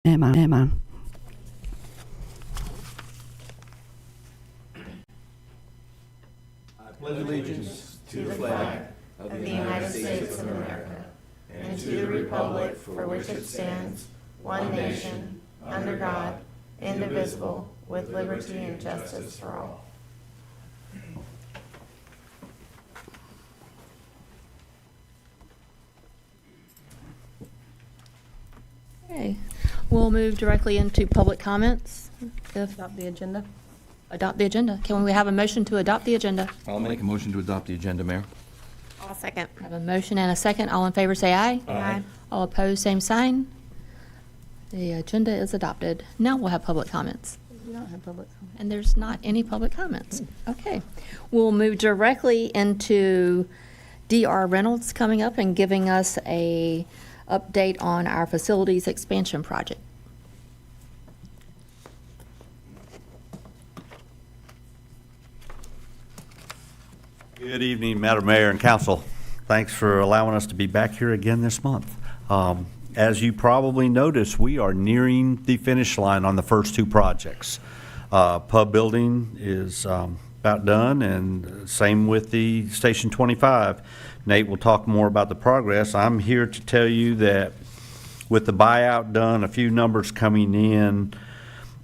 Amen. I pledge allegiance to the flag of the United States of America and to the republic for which it stands, one nation, under God, indivisible, with liberty and justice for all. Okay, we'll move directly into public comments. Adopt the agenda. Adopt the agenda. Can we have a motion to adopt the agenda? I'll make a motion to adopt the agenda, Mayor. I'll second. I have a motion and a second. All in favor say aye. Aye. All opposed, same sign. The agenda is adopted. Now we'll have public comments. We don't have public comment. And there's not any public comments. Okay. We'll move directly into DR Reynolds coming up and giving us a update on our facilities expansion project. Good evening, Madam Mayor and Council. Thanks for allowing us to be back here again this month. As you probably noticed, we are nearing the finish line on the first two projects. Pub building is about done, and same with the Station 25. Nate will talk more about the progress. I'm here to tell you that with the buyout done, a few numbers coming in,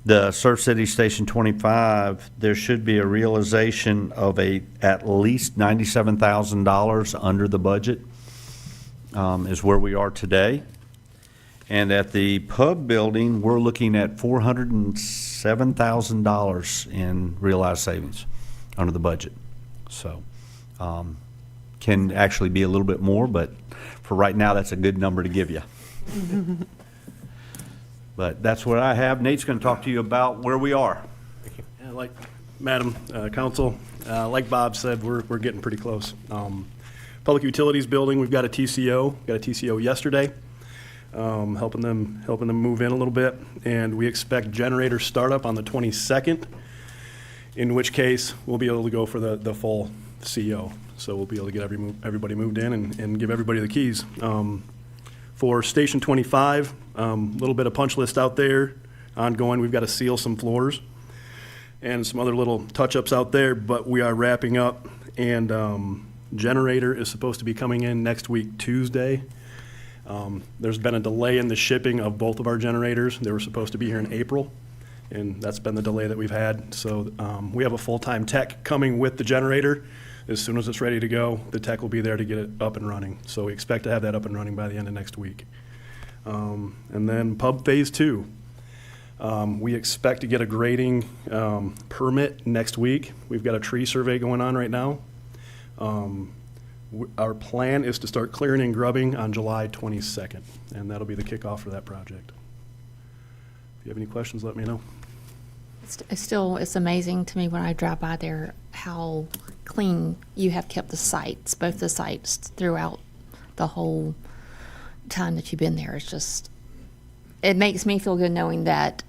the Surf City Station 25, there should be a realization of at least $97,000 under the budget, is where we are today. And at the pub building, we're looking at $407,000 in realized savings under the budget. So, can actually be a little bit more, but for right now, that's a good number to give you. But that's what I have. Nate's going to talk to you about where we are. Yeah, like Madam Council, like Bob said, we're getting pretty close. Public Utilities Building, we've got a TCO. Got a TCO yesterday, helping them move in a little bit, and we expect generator startup on the 22nd. In which case, we'll be able to go for the full CO. So we'll be able to get everybody moved in and give everybody the keys. For Station 25, little bit of punch list out there ongoing. We've got to seal some floors and some other little touch-ups out there, but we are wrapping up, and generator is supposed to be coming in next week, Tuesday. There's been a delay in the shipping of both of our generators. They were supposed to be here in April, and that's been the delay that we've had. So we have a full-time tech coming with the generator. As soon as it's ready to go, the tech will be there to get it up and running. So we expect to have that up and running by the end of next week. And then Pub Phase 2. We expect to get a grading permit next week. We've got a tree survey going on right now. Our plan is to start clearing and grubbing on July 22nd, and that'll be the kickoff for that project. If you have any questions, let me know. It's amazing to me when I drive by there how clean you have kept the sites, both the sites throughout the whole time that you've been there. It's just, it makes me feel good knowing that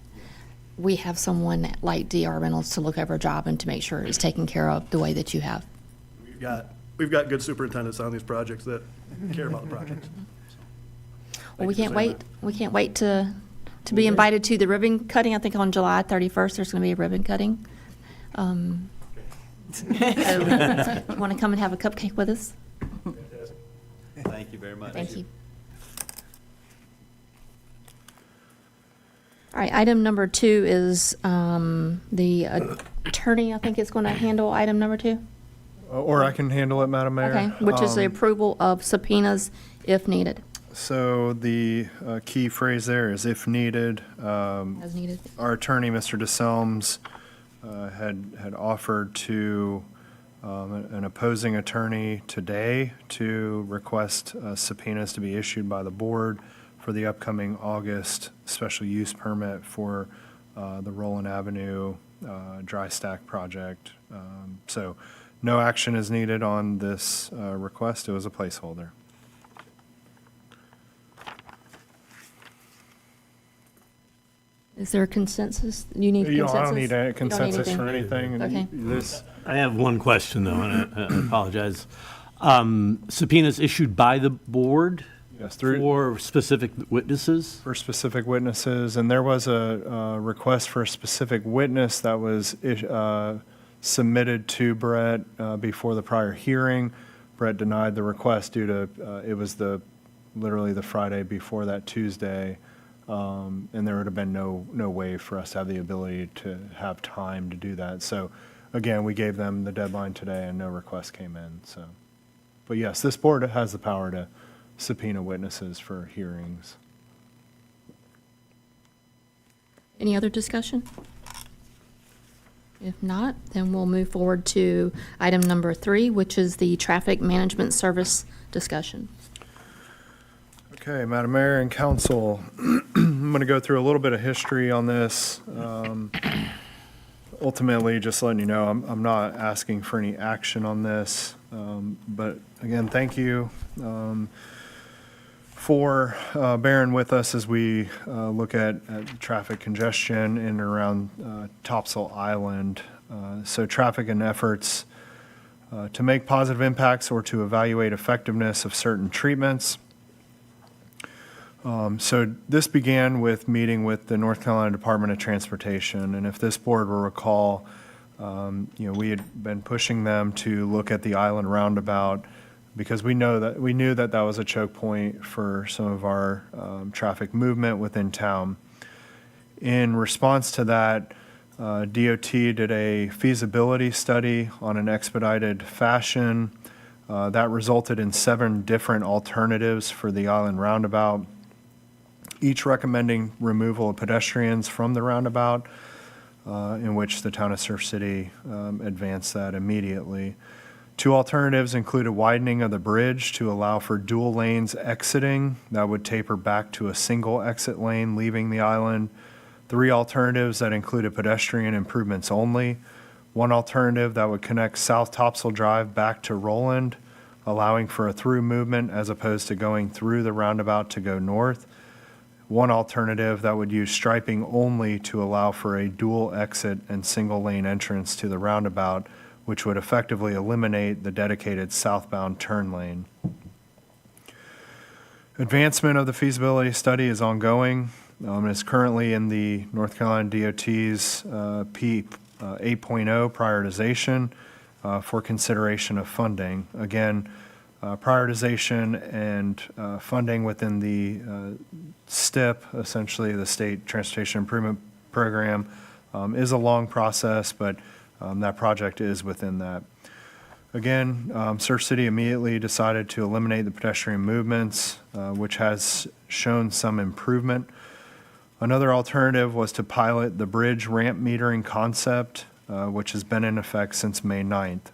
we have someone like DR Reynolds to look over a job and to make sure it's taken care of the way that you have. We've got good superintendents on these projects that care about the projects. Well, we can't wait to be invited to the ribbon cutting. I think on July 31st, there's going to be a ribbon cutting. So you want to come and have a cupcake with us? Thank you very much. Thank you. All right, item number 2 is the attorney, I think, is going to handle item number 2. Or I can handle it, Madam Mayor. Okay, which is the approval of subpoenas if needed. So the key phrase there is if needed. As needed. Our attorney, Mr. DeSelms, had offered to an opposing attorney today to request subpoenas to be issued by the board for the upcoming August special use permit for the Roland Avenue dry stack project. So no action is needed on this request. It was a placeholder. Is there a consensus? You need consensus? I don't need a consensus anything? for anything. Okay. I have one question, though, and I apologize. Subpoenas issued by the board? Yes, For specific witnesses? for specific witnesses, and there was a request for a specific witness that was submitted to Brett before the prior hearing. Brett denied the request due to, it was literally the Friday before that Tuesday, and there would have been no way for us to have the ability to have time to do that. So, again, we gave them the deadline today and no request came in, so. But yes, this board has the power to subpoena witnesses for hearings. Any other discussion? If not, then we'll move forward to item number 3, which is the traffic management service discussion. Okay, Madam Mayor and Council, I'm going to go through a little bit of history on this. Ultimately, just letting you know, I'm not asking for any action on this. But again, thank you for bearing with us as we look at traffic congestion in and around Topsail Island. So traffic and efforts to make positive impacts or to evaluate effectiveness of certain treatments. So this began with meeting with the North Carolina Department of Transportation, and if this board will recall, we had been pushing them to look at the island roundabout because we knew that was a choke point for some of our traffic movement within town. In response to that, DOT did a feasibility study on an expedited fashion. That resulted in 7 different alternatives for the island roundabout, each recommending removal of pedestrians from the roundabout, in which the town of Surf City advanced that immediately. 2 alternatives included widening of the bridge to allow for dual lanes exiting. That would taper back to a single exit lane leaving the island. 3 alternatives that included pedestrian improvements only. 1 alternative that would connect South Topsail Drive back to Roland, allowing for a through movement as opposed to going through the roundabout to go north. 1 alternative that would use striping only to allow for a dual exit and single lane entrance to the roundabout, which would effectively eliminate the dedicated southbound turn lane. Advancement of the feasibility study is ongoing. It is currently in the North Carolina DOT's P 8.0 prioritization for consideration of funding. Again, prioritization and funding within the STIP, essentially the State Transportation Improvement Program, is a long process, but that project is within that. Again, Surf City immediately decided to eliminate the pedestrian movements, which has shown some improvement. Another alternative was to pilot the bridge ramp metering concept, which has been in effect since May 9th.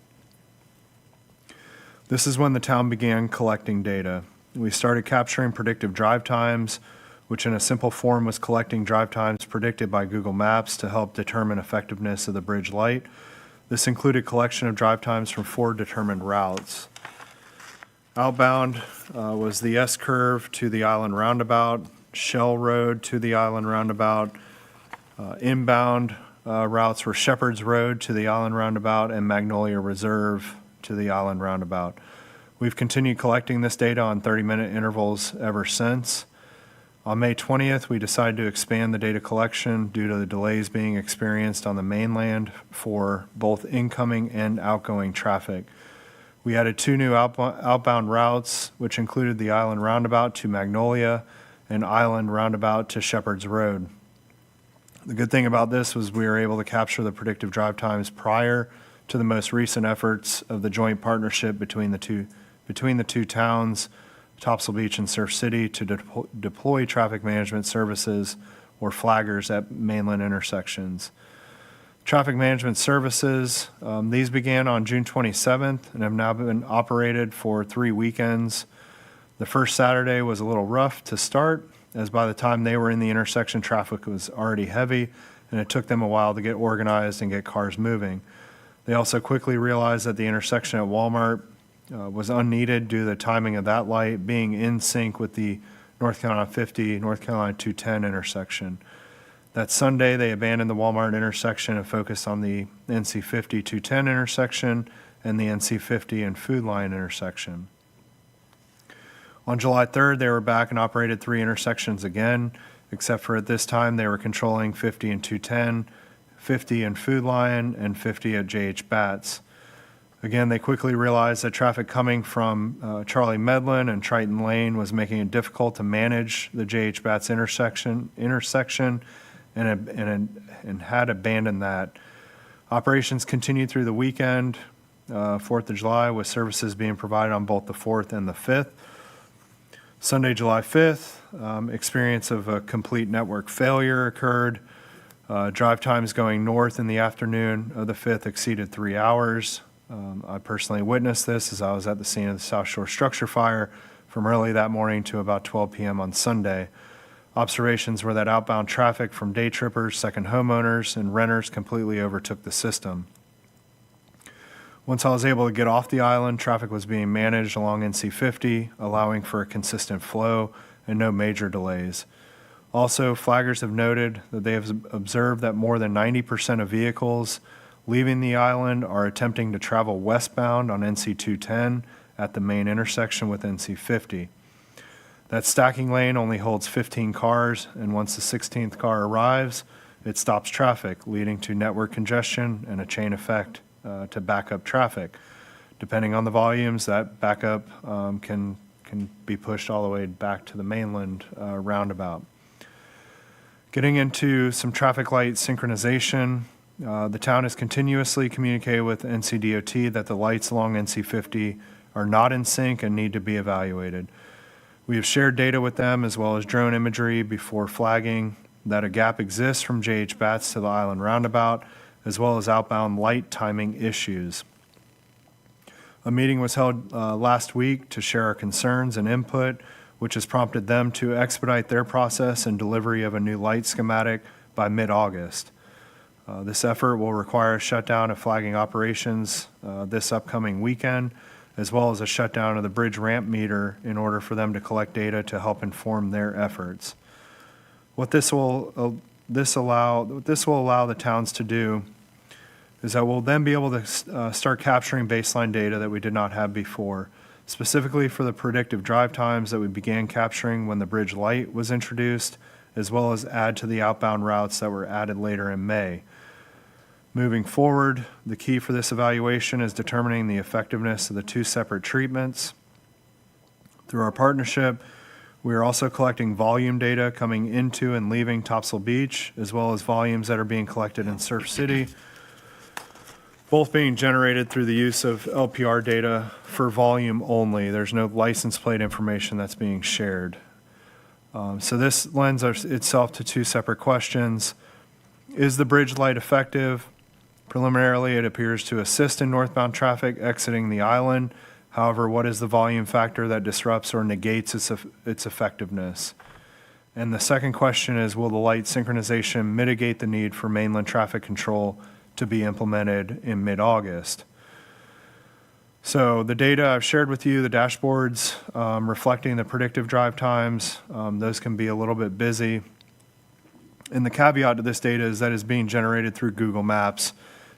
This is when the town began collecting data. We started capturing predictive drive times, which in a simple form was collecting drive times predicted by Google Maps to help determine effectiveness of the bridge light. This included collection of drive times from 4 determined routes. Outbound was the S-curve to the island roundabout, Shell Road to the island roundabout. Inbound routes were Shepherd's Road to the island roundabout and Magnolia Reserve to the island roundabout. We've continued collecting this data on 30-minute intervals ever since. On May 20th, we decided to expand the data collection due to the delays being experienced on the mainland for both incoming and outgoing traffic. We added 2 new outbound routes, which included the island roundabout to Magnolia and island roundabout to Shepherd's Road. The good thing about this was we were able to capture the predictive drive times prior to the most recent efforts of the joint partnership between the two towns, Topsail Beach and Surf City, to deploy traffic management services or flaggers at mainland intersections. Traffic management services, these began on June 27th and have now been operated for 3 weekends. The first Saturday was a little rough to start, as by the time they were in the intersection, traffic was already heavy, and it took them a while to get organized and get cars moving. They also quickly realized that the intersection at Walmart was unneeded due to the timing of that light being in sync with the North Carolina 50, North Carolina 210 intersection. That Sunday, they abandoned the Walmart intersection and focused on the NC 50 210 intersection and the NC 50 and Food Line intersection. On July 3rd, they were back and operated 3 intersections again, except for at this time they were controlling 50 and 210, 50 in Food Lion, and 50 at JH Batts. Again, they quickly realized that traffic coming from Charlie Medlin and Triton Lane was making it difficult to manage the JH Batts intersection and had abandoned that. Operations continued through the weekend, 4th of July, with services being provided on both the 4th and the 5th. Sunday, July 5th, experience of a complete network failure occurred. Drive times going north in the afternoon of the 5th exceeded 3 hours. I personally witnessed this as I was at the scene of the South Shore structure fire from early that morning to about 12 p.m. on Sunday. Observations were that outbound traffic from day trippers, second homeowners, and renters completely overtook the system. Once I was able to get off the island, traffic was being managed along NC 50, allowing for a consistent flow and no major delays. Also, flaggers have noted that they have observed that more than 90% of vehicles leaving the island are attempting to travel westbound on NC 210 at the main intersection with NC 50. That stacking lane only holds 15 cars, and once the 16th car arrives, it stops traffic, leading to network congestion and a chain effect to back up traffic. Depending on the volumes, that backup can be pushed all the way back to the mainland roundabout. Getting into some traffic light synchronization, the town has continuously communicated with NCDOT that the lights along NC 50 are not in sync and need to be evaluated. We have shared data with them as well as drone imagery before flagging that a gap exists from JH Batts to the island roundabout, as well as outbound light timing issues. A meeting was held last week to share our concerns and input, which has prompted them to expedite their process and delivery of a new light schematic by mid-August. This effort will require a shutdown of flagging operations this upcoming weekend, as well as a shutdown of the bridge ramp meter in order for them to collect data to help inform their efforts. What this will allow the towns to do is that we'll then be able to start capturing baseline data that we did not have before, specifically for the predictive drive times that we began capturing when the bridge light was introduced, as well as add to the outbound routes that were added later in May. Moving forward, the key for this evaluation is determining the effectiveness of the 2 separate treatments. Through our partnership, we are also collecting volume data coming into and leaving Topsail Beach, as well as volumes that are being collected in Surf City, both being generated through the use of LPR data for volume only. There's no license plate information that's being shared. So this lends itself to 2 separate questions. Is the bridge light effective? Preliminarily, it appears to assist in northbound traffic exiting the island. However, what is the volume factor that disrupts or negates its effectiveness? And the second question is, will the light synchronization mitigate the need for mainland traffic control to be implemented in mid-August? So the data I've shared with you, the dashboards reflecting the predictive drive times, those can be a little bit busy. And the caveat to this data is that it's being generated through Google Maps.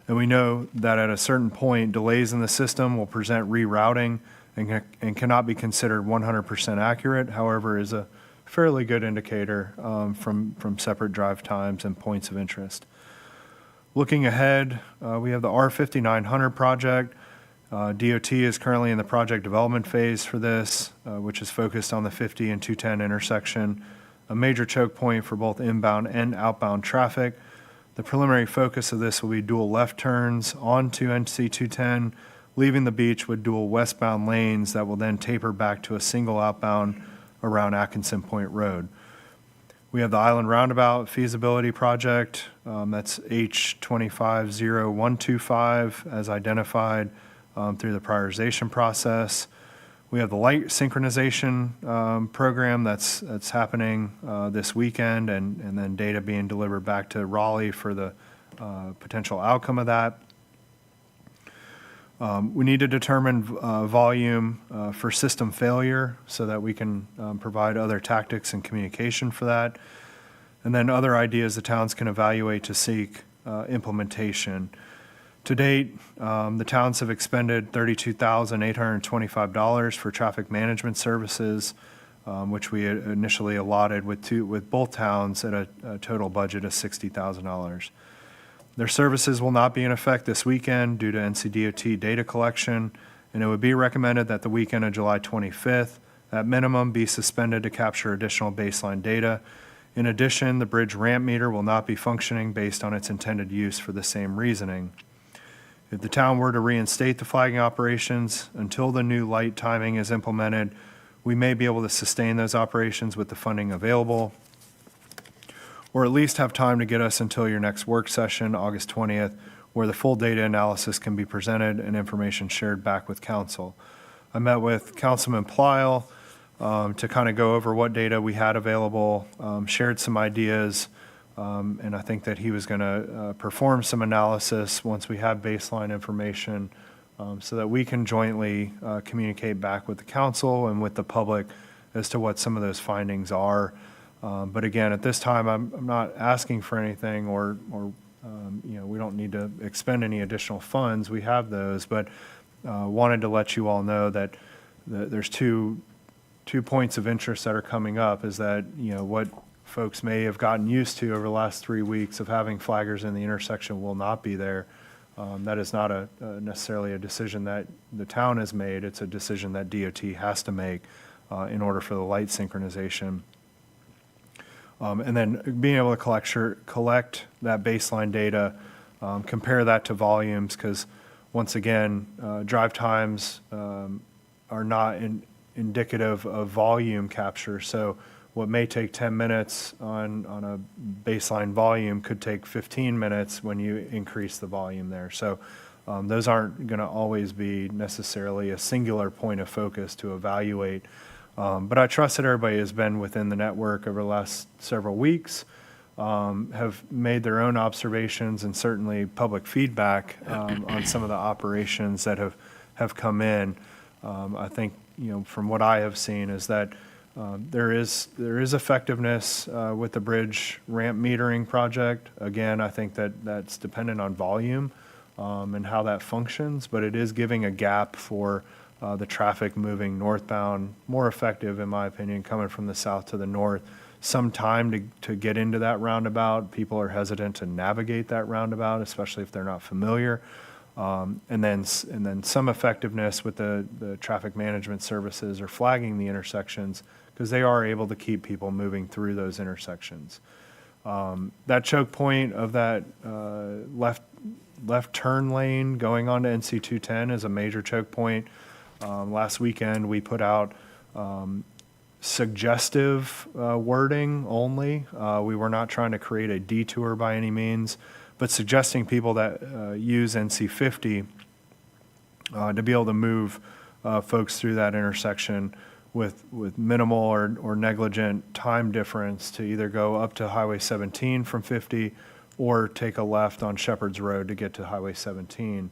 And we know that at a certain point, delays in the system will present rerouting and cannot be considered 100% accurate. However, is a fairly good indicator from separate drive times and points of interest. Looking ahead, we have the R5900 project. DOT is currently in the project development phase for this, which is focused on the 50 and 210 intersection, a major choke point for both inbound and outbound traffic. The preliminary focus of this will be dual left turns onto NC 210, leaving the beach with dual westbound lanes that will then taper back to a single outbound around Atkinson Point Road. We have the Island Roundabout feasibility project, that's H250125 as identified through the prioritization process. We have the light synchronization program that's happening this weekend, and then data being delivered back to Raleigh for the potential outcome of that. We need to determine volume for system failure so that we can provide other tactics and communication for that. And then other ideas the towns can evaluate to seek implementation. To date, the towns have expended $32,825 for traffic management services, which we had initially allotted with both towns at a total budget of $60,000. Their services will not be in effect this weekend due to NCDOT data collection, and it would be recommended that the weekend of July 25th, at minimum, be suspended to capture additional baseline data. In addition, the bridge ramp meter will not be functioning based on its intended use for the same reasoning. If the town were to reinstate the flagging operations until the new light timing is implemented, we may be able to sustain those operations with the funding available, or at least have time to get us until your next work session, August 20th, where the full data analysis can be presented and information shared back with council. I met with Councilman Pleil to kind of go over what data we had available, shared some ideas, and I think that he was going to perform some analysis once we have baseline information so that we can jointly communicate back with the council and with the public as to what some of those findings are. But again, at this time, I'm not asking for anything or we don't need to expend any additional funds. We have those, but wanted to let you all know that there's two points of interest that are coming up is that, what folks may have gotten used to over the last 3 weeks of having flaggers in the intersection will not be there. That is not necessarily a decision that the town has made. It's a decision that DOT has to make in order for the light synchronization. And then being able to collect that baseline data, compare that to volumes, because once again, drive times are not indicative of volume capture. So what may take 10 minutes on a baseline volume could take 15 minutes when you increase the volume there. So those aren't going to always be necessarily a singular point of focus to evaluate. But I trust that everybody has been within the network over the last several weeks, have made their own observations and certainly public feedback on some of the operations that have come in. I think, from what I have seen is that there is effectiveness with the bridge ramp metering project. Again, I think that's dependent on volume and how that functions, but it is giving a gap for the traffic moving northbound, more effective, in my opinion, coming from the south to the north. Some time to get into that roundabout. People are hesitant to navigate that roundabout, especially if they're not familiar. And then some effectiveness with the traffic management services or flagging the intersections, because they are able to keep people moving through those intersections. That choke point of that left turn lane going onto NC 210 is a major choke point. Last weekend, we put out suggestive wording only. We were not trying to create a detour by any means, but suggesting people that use NC 50 to be able to move folks through that intersection with minimal or negligent time difference to either go up to Highway 17 from 50 or take a left on Shepherd's Road to get to Highway 17.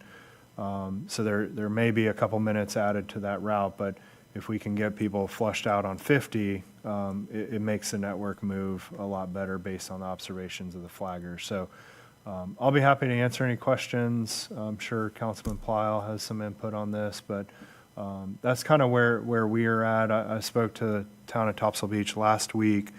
So there may be a couple minutes added to that route, but if we can get people flushed out on 50, it makes the network move a lot better based on the observations of the flaggers. So I'll be happy to answer any questions. I'm sure Councilman Pleil has some input on this, but that's kind of where we are at. I spoke to the town of Topsail Beach last week,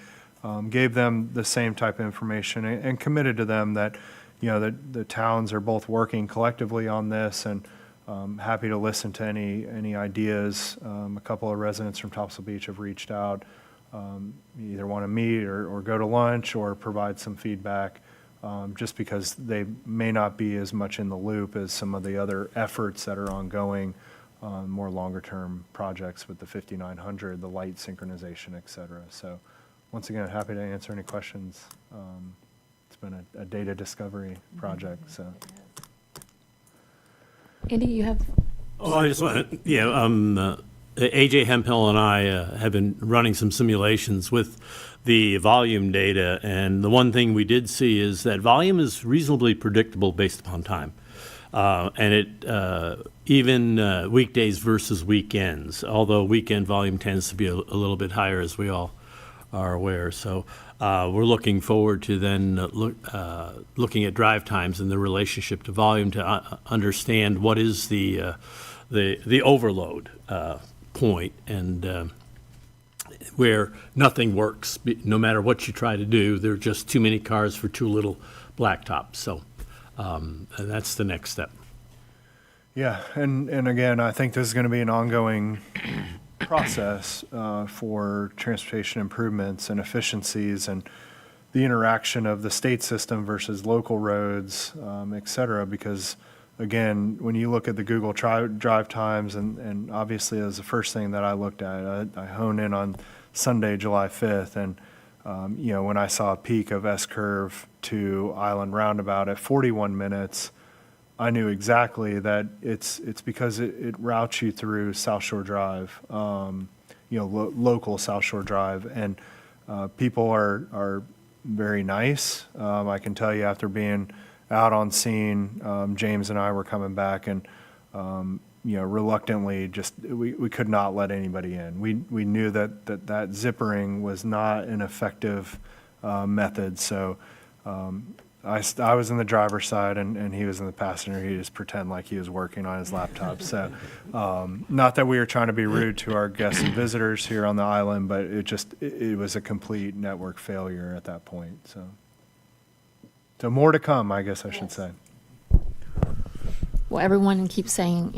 gave them the same type of information and committed to them that the towns are both working collectively on this, and happy to listen to any ideas. A couple of residents from Topsail Beach have reached out, either want to meet or go to lunch or provide some feedback, just because they may not be as much in the loop as some of the other efforts that are ongoing, more longer-term projects with the 5900, the light synchronization, et cetera. So once again, happy to answer any questions. It's been a data discovery project, so. Andy, you have, Oh, I just want to, AJ Hemphill and I have been running some simulations with the volume data, and the one thing we did see is that volume is reasonably predictable based upon time. And it even weekdays versus weekends, although weekend volume tends to be a little bit higher, as we all are aware. So we're looking forward to then looking at drive times and the relationship to volume to understand what is the overload point, and where nothing works. No matter what you try to do, there are just too many cars for too little blacktop. So and that's the next step. Yeah, and again, I think this is going to be an ongoing process for transportation improvements and efficiencies and the interaction of the state system versus local roads, et cetera, because again, when you look at the Google drive times, and obviously as the first thing that I looked at, I honed in on Sunday, July 5th, and when I saw a peak of S-curve to Island Roundabout at 41 minutes, I knew exactly that it's because it routes you through South Shore Drive, local South Shore Drive, and people are very nice. I can tell you after being out on scene, James and I were coming back, and reluctantly we could not let anybody in. We knew that zippering was not an effective method, so. I was in the driver's side and he was in the passenger. He just pretend like he was working on his laptop. So, not that we were trying to be rude to our guests and visitors here on the island, but it was a complete network failure at that point. So more to come, I guess I should say. Well, everyone keeps saying,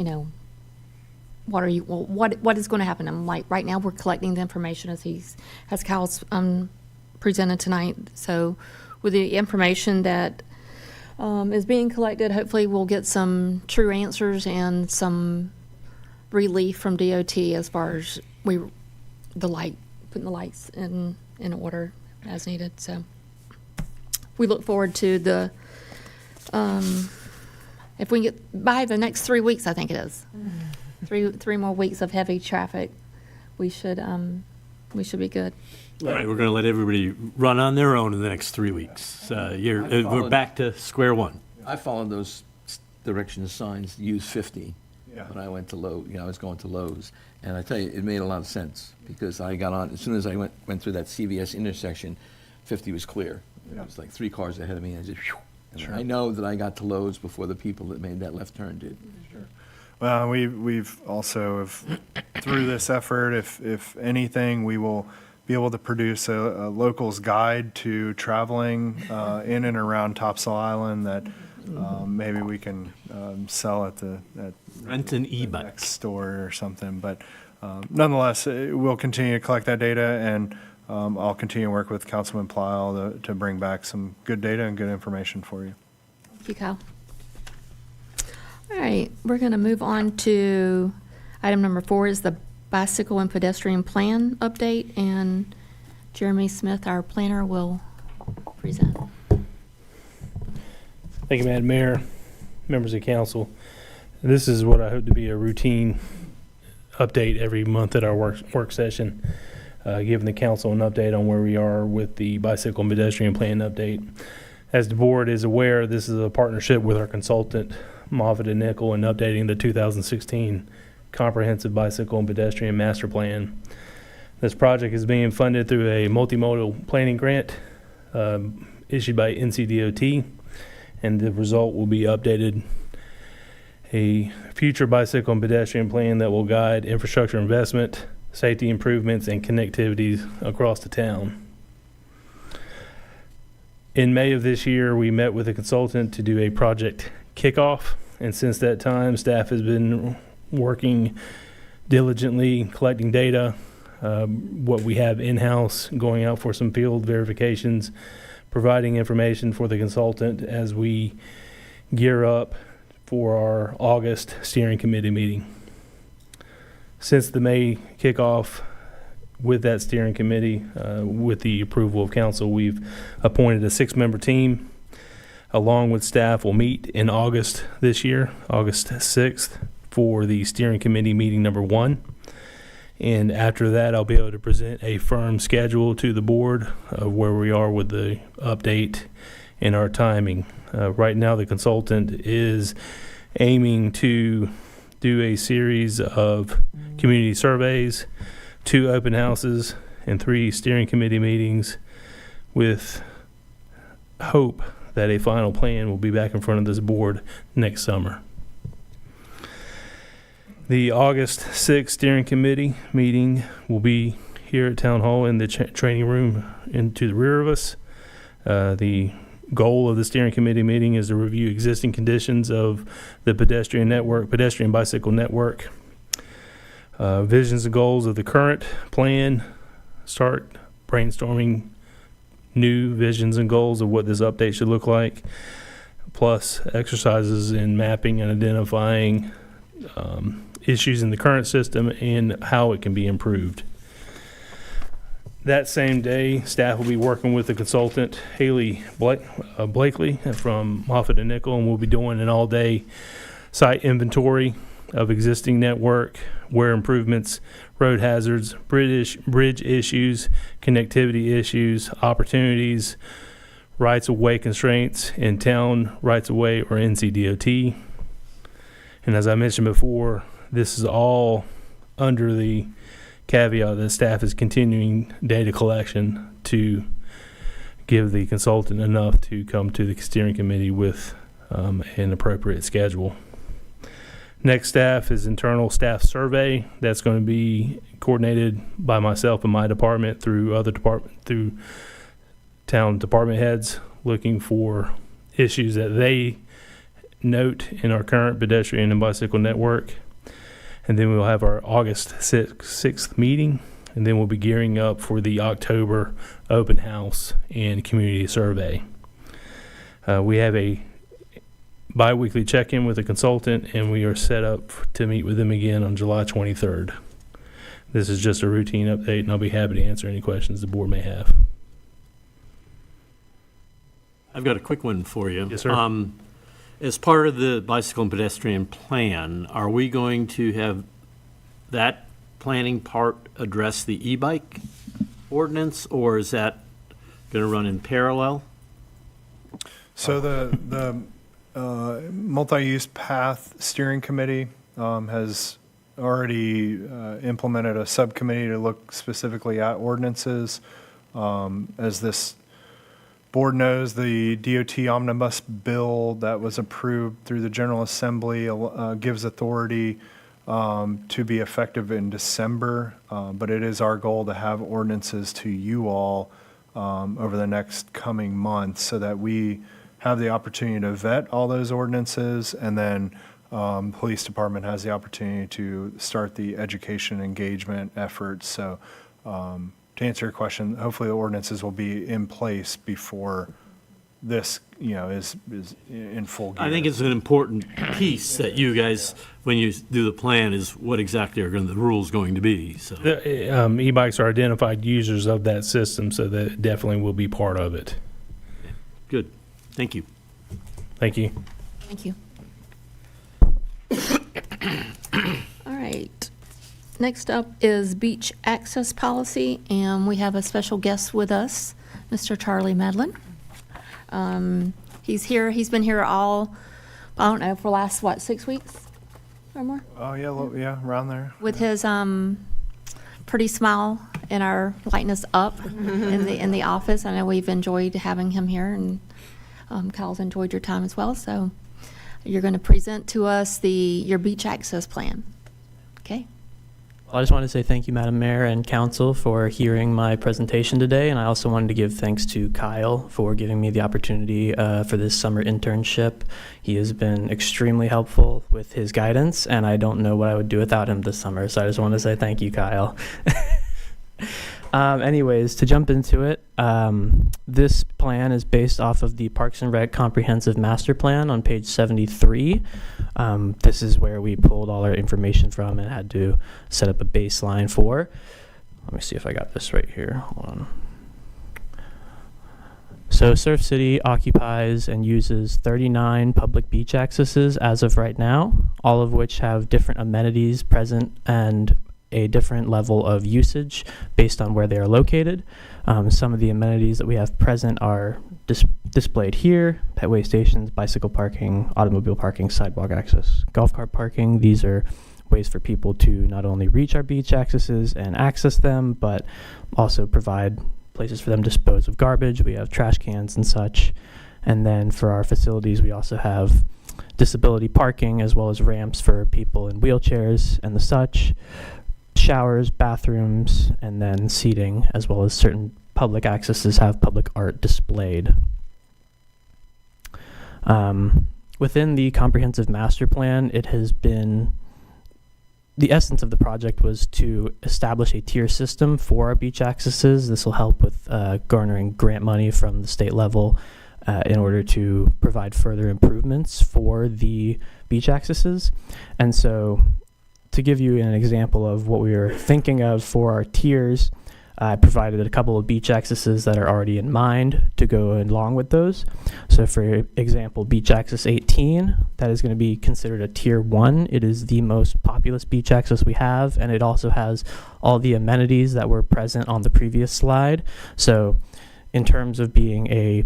what is going to happen? I'm like, right now we're collecting the information as Kyle's presented tonight. So with the information that is being collected, hopefully we'll get some true answers and some relief from DOT as far as putting the lights in order as needed. So we look forward to the, if we get by the next 3 weeks, I think it is, three more weeks of heavy traffic, we should be good. Right, we're going to let everybody run on their own in the next 3 weeks. We're back to square one. I followed those direction signs, use 50, Yeah. when I went to Lowe's, I was going to Lowe's. And I tell you, it made a lot of sense, because I got on, as soon as I went through that CVS intersection, 50 was clear. It was like 3 cars ahead of me, and I just, whew, and Sure. I know that I got to Lowe's before the people that made that left turn did. Well, we've also, through this effort, if anything, we will be able to produce a local's guide to traveling in and around Topsail Island that maybe we can sell at Rent an e-bike. next store or something. But nonetheless, we'll continue to collect that data, and I'll continue to work with Councilman Pleil to bring back some good data and good information for you. Thank you, Kyle. All right, we're going to move on to item number 4 is the bicycle and pedestrian plan update, and Jeremy Smith, our planner, will present. Thank you, Madam Mayor, members of council. This is what I hope to be a routine update every month at our work session, giving the council an update on where we are with the bicycle and pedestrian plan update. As the board is aware, this is a partnership with our consultant, Moffitt and Nickel, in updating the 2016 Comprehensive Bicycle and Pedestrian Master Plan. This project is being funded through a multimodal planning grant issued by NCDOT, and the result will be updated a future bicycle and pedestrian plan that will guide infrastructure investment, safety improvements, and connectivity across the town. In May of this year, we met with a consultant to do a project kickoff, and since that time, staff has been working diligently, collecting data, what we have in-house, going out for some field verifications, providing information for the consultant as we gear up for our August steering committee meeting. Since the May kickoff with that steering committee, with the approval of council, we've appointed a 6-member team. Along with staff, will meet in August this year, August 6th, for the steering committee meeting number 1. And after that, I'll be able to present a firm schedule to the board of where we are with the update and our timing. Right now, the consultant is aiming to do a series of community surveys, 2 open houses, and 3 steering committee meetings with hope that a final plan will be back in front of this board next summer. The August 6th steering committee meeting will be here at Town Hall in the training room to the rear of us. The goal of the steering committee meeting is to review existing conditions of the pedestrian bicycle network, visions and goals of the current plan, start brainstorming new visions and goals of what this update should look like, plus exercises in mapping and identifying issues in the current system and how it can be improved. That same day, staff will be working with the consultant, Haley Blakely from Moffett and Nickel, and we'll be doing an all-day site inventory of existing network, where improvements, road hazards, bridge issues, connectivity issues, opportunities, rights-of-way constraints in town rights-of-way or NCDOT. And as I mentioned before, this is all under the caveat that staff is continuing data collection to give the consultant enough to come to the steering committee with an appropriate schedule. Next staff is internal staff survey. That's going to be coordinated by myself and my department through town department heads, looking for issues that they note in our current pedestrian and bicycle network. And then we'll have our August 6th meeting, and then we'll be gearing up for the October open house and community survey. We have a bi-weekly check-in with a consultant, and we are set up to meet with them again on July 23rd. This is just a routine update, and I'll be happy to answer any questions the board may have. I've got a quick one for you. Yes, sir. As part of the bicycle and pedestrian plan, are we going to have that planning part address the e-bike ordinance, or is that going to run in parallel? So the multi-use path steering committee has already implemented a subcommittee to look specifically at ordinances. As this board knows, the DOT omnibus bill that was approved through the General Assembly gives authority to be effective in December, but it is our goal to have ordinances to you all over the next coming months so that we have the opportunity to vet all those ordinances, and then police department has the opportunity to start the education engagement efforts. So to answer your question, hopefully the ordinances will be in place before this, is in full gear. I think it's an important piece that you guys, when you do the plan, is what exactly are the rules going to be. So E-bikes are identified users of that system, so that definitely will be part of it. good. Thank you. Thank you. Thank you. All right. Next up is beach access policy, and we have a special guest with us, Mr. Charlie Medlin. He's here. He's been here all, I don't know, for the last, 6 weeks or more? Oh, yeah, around there. With his pretty smile and our lightness up in the office. I know we've enjoyed having him here, and Kyle's enjoyed your time as well. So you're going to present to us your beach access plan. Okay. I just wanted to say thank you, Madam Mayor and Council, for hearing my presentation today, and I also wanted to give thanks to Kyle for giving me the opportunity for this summer internship. He has been extremely helpful with his guidance, and I don't know what I would do without him this summer, so I just want to say thank you, Kyle. Anyways, to jump into it, this plan is based off of the Parks and Rec Comprehensive Master Plan on page 73. This is where we pulled all our information from and had to set up a baseline for. Let me see if I got this right here. Hold on. So Surf City occupies and uses 39 public beach accesses as of right now, all of which have different amenities present and a different level of usage based on where they are located. Some of the amenities that we have present are displayed here: petway stations, bicycle parking, automobile parking, sidewalk access, golf cart parking. These are ways for people to not only reach our beach accesses and access them, but also provide places for them to dispose of garbage. We have trash cans and such. And then for our facilities, we also have disability parking as well as ramps for people in wheelchairs and the such, showers, bathrooms, and then seating, as well as certain public accesses have public art displayed. Within the comprehensive master plan, it has been, the essence of the project was to establish a tier system for our beach accesses. This will help with garnering grant money from the state level in order to provide further improvements for the beach accesses. And so to give you an example of what we were thinking of for our tiers, I provided a couple of beach accesses that are already in mind to go along with those. So for example, beach access 18, that is going to be considered a tier 1. It is the most populous beach access we have, and it also has all the amenities that were present on the previous slide. So in terms of being a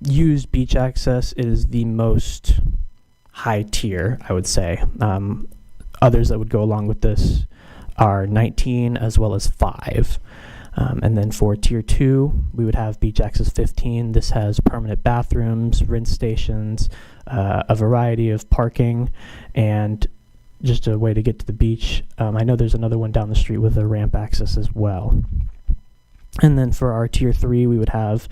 used beach access, it is the most high tier, I would say. Others that would go along with this are 19 as well as 5. And then for tier 2, we would have beach access 15. This has permanent bathrooms, rinse stations, a variety of parking, and just a way to get to the beach. I know there's another one down the street with a ramp access as well. And then for our tier 3, we would have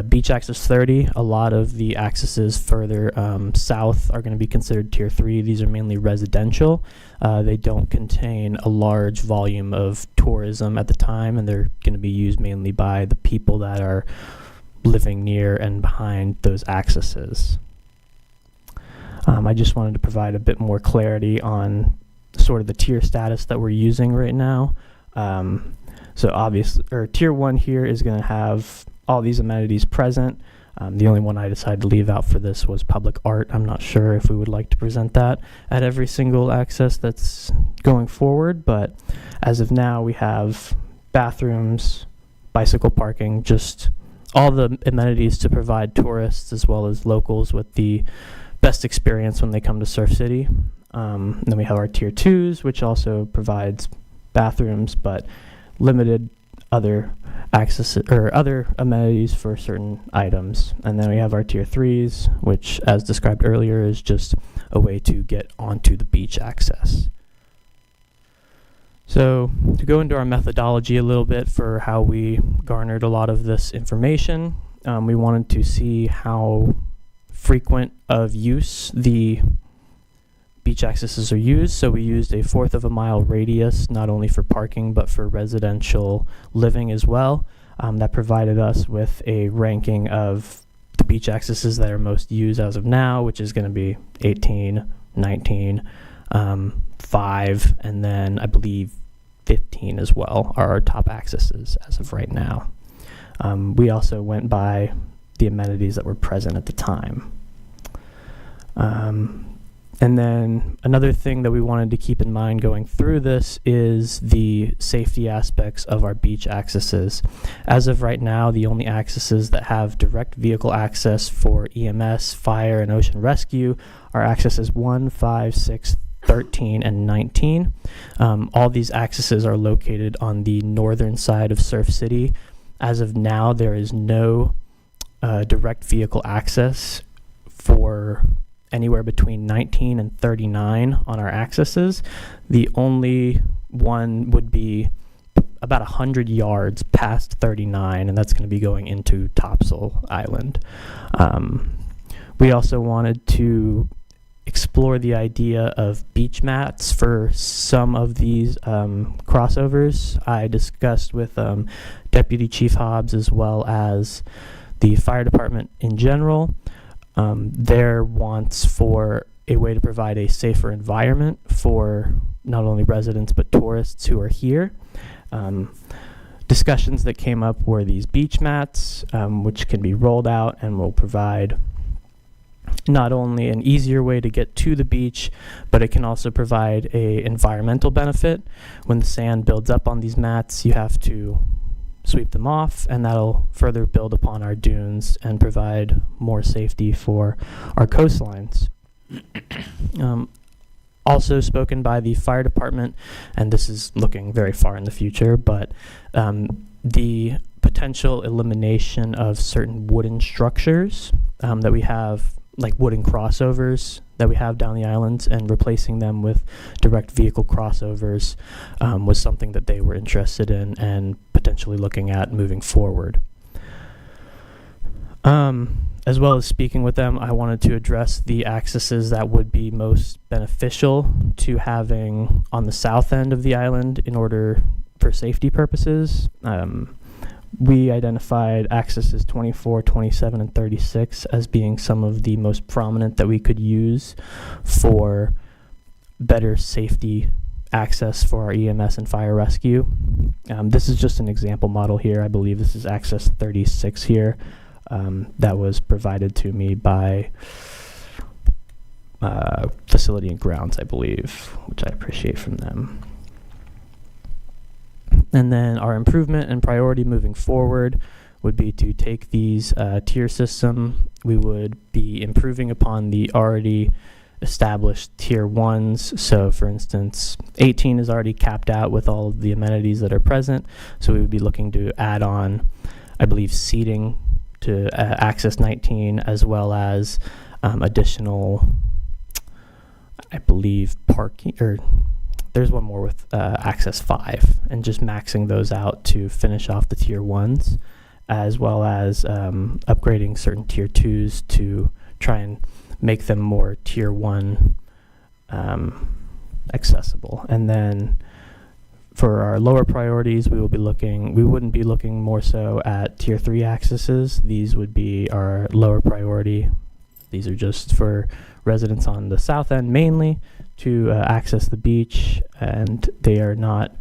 beach access 30. A lot of the accesses further south are going to be considered tier 3. These are mainly residential. They don't contain a large volume of tourism at the time, and they're going to be used mainly by the people that are living near and behind those accesses. I just wanted to provide a bit more clarity on sort of the tier status that we're using right now. So obviously, or tier 1 here is going to have all these amenities present. The only one I decided to leave out for this was public art. I'm not sure if we would like to present that at every single access that's going forward, but as of now, we have bathrooms, bicycle parking, just all the amenities to provide tourists as well as locals with the best experience when they come to Surf City. Then we have our tier 2s, which also provides bathrooms, but limited other access or other amenities for certain items. And then we have our tier 3s, which, as described earlier, is just a way to get onto the beach access. So to go into our methodology a little bit for how we garnered a lot of this information, we wanted to see how frequent of use the beach accesses are used. So we used a 1/4 of a mile radius, not only for parking, but for residential living as well. That provided us with a ranking of the beach accesses that are most used as of now, which is going to be 18, 19, 5, and then I believe 15 as well are our top accesses as of right now. We also went by the amenities that were present at the time. And then another thing that we wanted to keep in mind going through this is the safety aspects of our beach accesses. As of right now, the only accesses that have direct vehicle access for EMS, fire, and ocean rescue are accesses 1, 5, 6, 13, and 19. All these accesses are located on the northern side of Surf City. As of now, there is no direct vehicle access for anywhere between 19 and 39 on our accesses. The only one would be about 100 yards past 39, and that's going to be going into Topsail Island. We also wanted to explore the idea of beach mats for some of these crossovers. I discussed with Deputy Chief Hobbs as well as the fire department in general their wants for a way to provide a safer environment for not only residents but tourists who are here. Discussions that came up were these beach mats, which can be rolled out and will provide not only an easier way to get to the beach, but it can also provide a environmental benefit. When the sand builds up on these mats, you have to sweep them off, and that'll further build upon our dunes and provide more safety for our coastlines. also spoken by the fire department, and this is looking very far in the future, but the potential elimination of certain wooden structures that we have, like wooden crossovers that we have down the islands, and replacing them with direct vehicle crossovers was something that they were interested in and potentially looking at moving forward. As well as speaking with them, I wanted to address the accesses that would be most beneficial to having on the south end of the island in order for safety purposes. We identified accesses 24, 27, and 36 as being some of the most prominent that we could use for better safety access for our EMS and fire rescue. This is just an example model here. I believe this is access 36 here. That was provided to me by Facility and Grounds, I believe, which I appreciate from them. And then our improvement and priority moving forward would be to take these tier system. We would be improving upon the already established tier ones. So for instance, 18 is already capped out with all of the amenities that are present. So we would be looking to add on, I believe, seating to access 19, as well as additional, I believe, parking, or there's one more with access 5, and just maxing those out to finish off the tier 1s, as well as upgrading certain tier 2s to try and make them more tier 1 accessible. And then for our lower priorities, we wouldn't be looking more so at tier 3 accesses. These would be our lower priority. These are just for residents on the south end mainly to access the beach, and they are not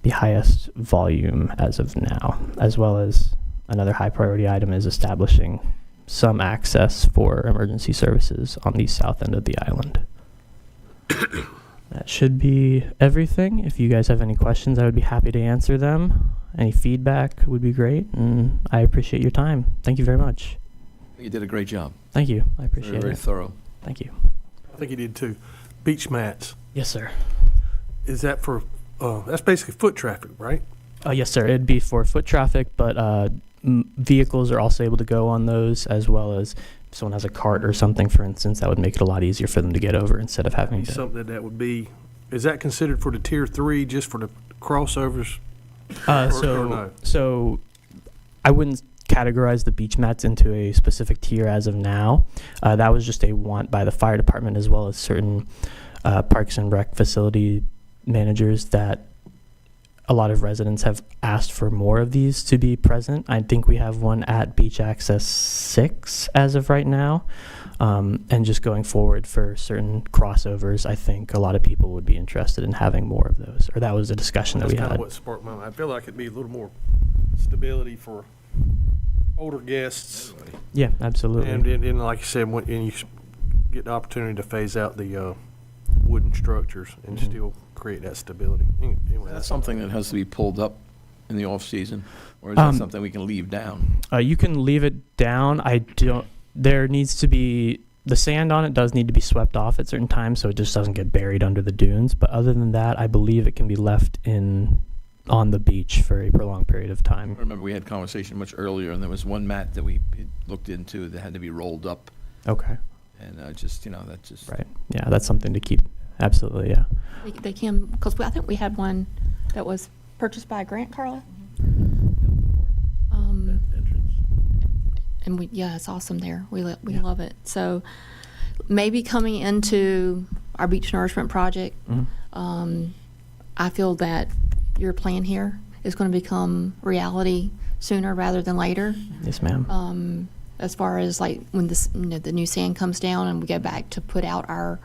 the highest volume as of now. As well as another high priority item is establishing some access for emergency services on the south end of the island. That should be everything. If you guys have any questions, I would be happy to answer them. Any feedback would be great, and I appreciate your time. Thank you very much. You did a great job. Thank you. I appreciate Very, very it. thorough. Thank you. I think you did too. Beach mats, Yes, sir. is that for, that's basically foot traffic, right? Yes, sir. It'd be for foot traffic, but vehicles are also able to go on those, as well as if someone has a cart or something, for instance, that would make it a lot easier for them to get over instead of having to. Something that would be, is that considered for the tier 3, just for the crossovers? Or no? So I wouldn't categorize the beach mats into a specific tier as of now. That was just a want by the fire department, as well as certain parks and rec facility managers, that a lot of residents have asked for more of these to be present. I think we have one at Beach Access 6 as of right now. And just going forward for certain crossovers, I think a lot of people would be interested in having more of those. Or that was a discussion that we That's kind had. of what sparked my mind. I feel like it'd be a little more stability for older guests. Yeah, absolutely. And like you said, when you get the opportunity to phase out the wooden structures and Mhm. still create that stability. Anyway, That's something that has to be pulled up in the off-season, or is that something we can leave down? You can leave it down. There needs to be, the sand on it does need to be swept off at certain times so it just doesn't get buried under the dunes. But other than that, I believe it can be left on the beach for a prolonged period of time. I remember we had conversation much earlier, and there was one mat that we looked into that had to be rolled up, Okay. and that's just. Right. Yeah, that's something to keep. Absolutely, yeah. They can, because I think we had one that was purchased by a grant, Carla. And it's awesome there. We love it. So maybe coming into our beach nourishment project, I feel that your plan here is going to become reality sooner rather than later. Yes, ma'am. As far as like when the new sand comes down and we go back to put out our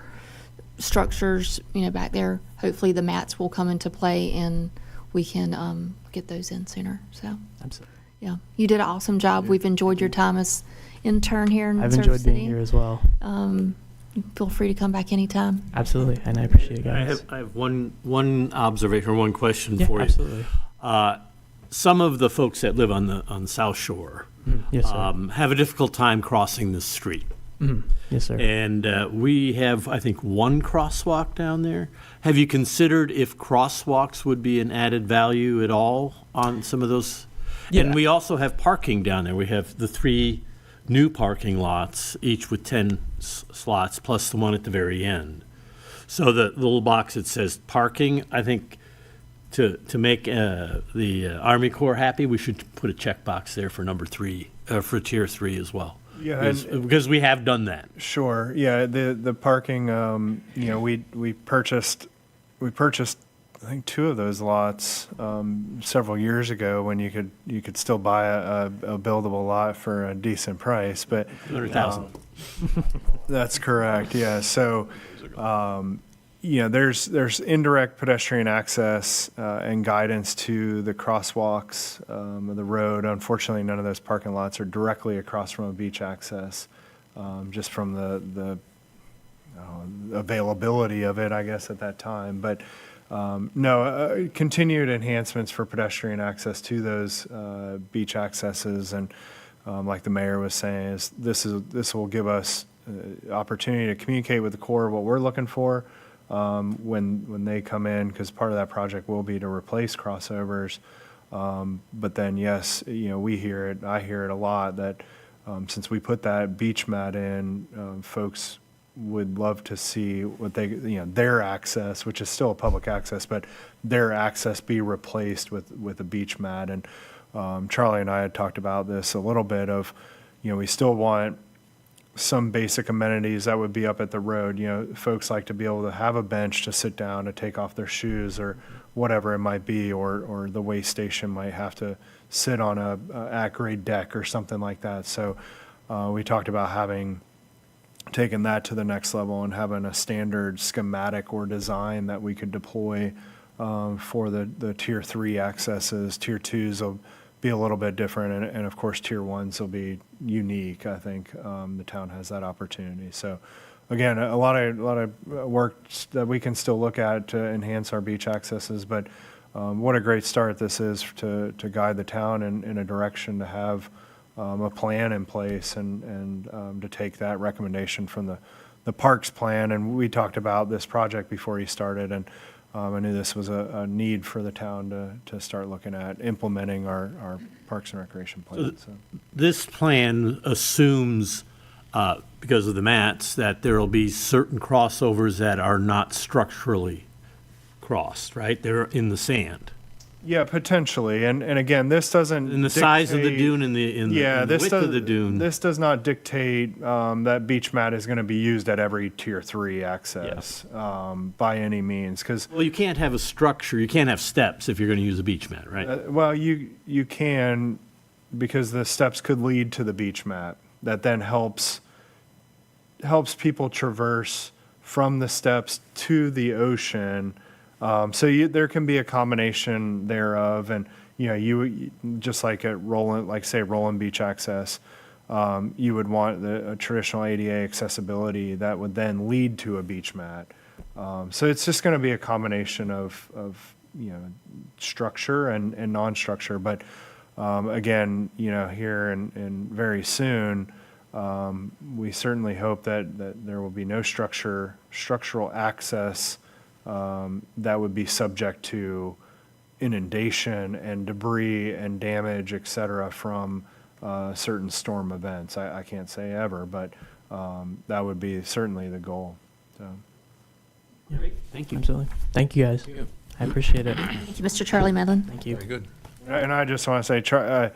structures, back there, hopefully the mats will come into play and we can get those in sooner. So Absolutely. yeah, you did an awesome job. We've enjoyed your time as intern here in I've Surf enjoyed City. being here as well. Feel free to come back anytime. Absolutely, and I appreciate it, guys. I have one observation or one question for you. Absolutely. Some of the folks that live on the South Shore Yes, sir. have a difficult time crossing this street. Yes, sir. And we have, I think, one crosswalk down there. Have you considered if crosswalks would be an added value at all on some of those? Yeah. And we also have parking down there. We have the 3 new parking lots, each with 10 slots, plus the one at the very end. So the little box that says parking, I think to make the Army Corps happy, we should put a checkbox there for number 3, for tier 3 as well. Yeah, Because we have done that. Sure. Yeah. The parking. We purchased I think 2 of those lots several years ago when you could still buy a buildable lot for a decent price. But 100,000. That's correct. Yeah. So. There's indirect pedestrian access and guidance to the crosswalks of the road. Unfortunately, none of those parking lots are directly across from a beach access, just from the availability of it, I guess, at that time. But continued enhancements for pedestrian access to those beach accesses, and like the mayor was saying, is this will give us opportunity to communicate with the Corps what we're looking for. When they come in, because part of that project will be to replace crossovers. But then, yes, we hear it, I hear it a lot, that since we put that beach mat in, folks would love to see what their access, which is still a public access, but their access be replaced with a beach mat. And Charlie and I had talked about this a little bit of, we still want some basic amenities that would be up at the road. Folks like to be able to have a bench to sit down, to take off their shoes or whatever it might be, or the weigh station might have to sit on a at-grade deck or something like that. So we talked about taking that to the next level and having a standard schematic or design that we could deploy for the tier 3 accesses. Tier 2s will be a little bit different, and of course tier 1s will be unique. I think the town has that opportunity. So again, a lot of work that we can still look at to enhance our beach accesses, but what a great start this is to guide the town in a direction to have a plan in place, and to take that recommendation from the parks plan. And we talked about this project before he started, and I knew this was a need for the town to start looking at implementing our Parks and Recreation plan. So. This plan assumes, because of the mats, that there will be certain crossovers that are not structurally crossed, right? They're in the sand. Yeah, potentially. And again, this doesn't And the size of the dictate- dune and the width of the dune. This does not dictate that beach mat is going to be used at every tier 3 access by any means. Because Well, you can't have a structure, you can't have steps if you're going to use a beach mat, right? well, you can, because the steps could lead to the beach mat. That then helps people traverse from the steps to the ocean. So there can be a combination thereof, and you just like at Roland Beach access, you would want a traditional ADA accessibility that would then lead to a beach mat. So it's just going to be a combination of structure and non-structure. But again, here and very soon, we certainly hope that there will be no structural access that would be subject to inundation and debris and damage, et cetera, from certain storm events. I can't say ever, but that would be certainly the goal. So. Thank you. Absolutely. Thank you, guys. I appreciate it. Thank you, Mr. Charlie Medlin. Thank you. Very good. And I just want to say,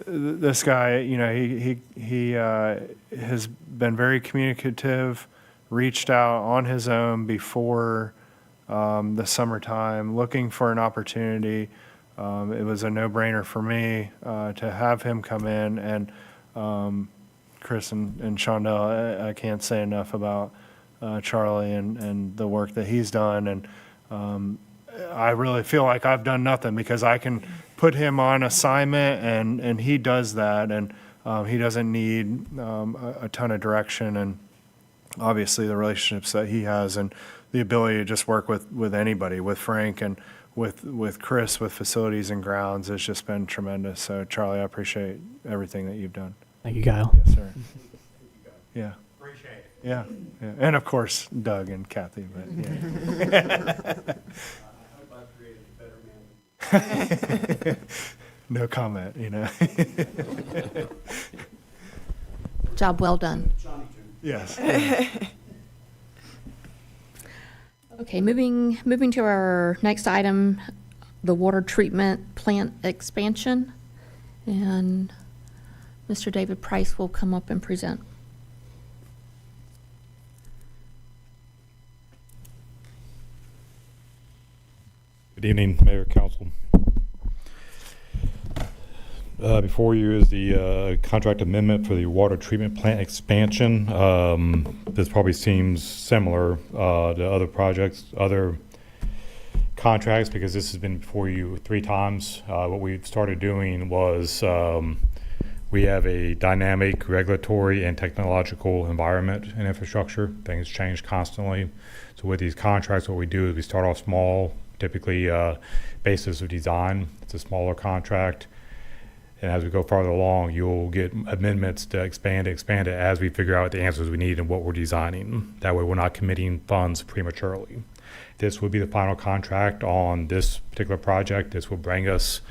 this guy, he has been very communicative, reached out on his own before the summertime, looking for an opportunity. It was a no-brainer for me to have him come in, and Chris and Shondell, I can't say enough about Charlie and the work that he's done. And I really feel like I've done nothing, because I can put him on assignment and he does that, and he doesn't need a ton of direction. And obviously the relationships that he has and the ability to just work with anybody, with Frank and with Chris, with facilities and grounds, has just been tremendous. So Charlie, I appreciate everything that you've done. Thank you, Kyle. Yes, sir. Yeah. Yeah, yeah. And of course, Doug and Kathy, but yeah. No comment, you know. Job well done. Yes. Okay, moving to our next item, the water treatment plant expansion. And Mr. David Price will come up and present. Good evening, Mayor, Council. Before you is the contract amendment for the water treatment plant expansion. This probably seems similar to other projects, other contracts, because this has been before you 3 times. What we've started doing was we have a dynamic regulatory and technological environment and infrastructure. Things change constantly. So with these contracts, what we do is we start off small, typically basis of design. It's a smaller contract. And as we go farther along, you'll get amendments to expand it as we figure out the answers we need and what we're designing. That way we're not committing funds prematurely. This will be the final contract on this particular project. This will bring us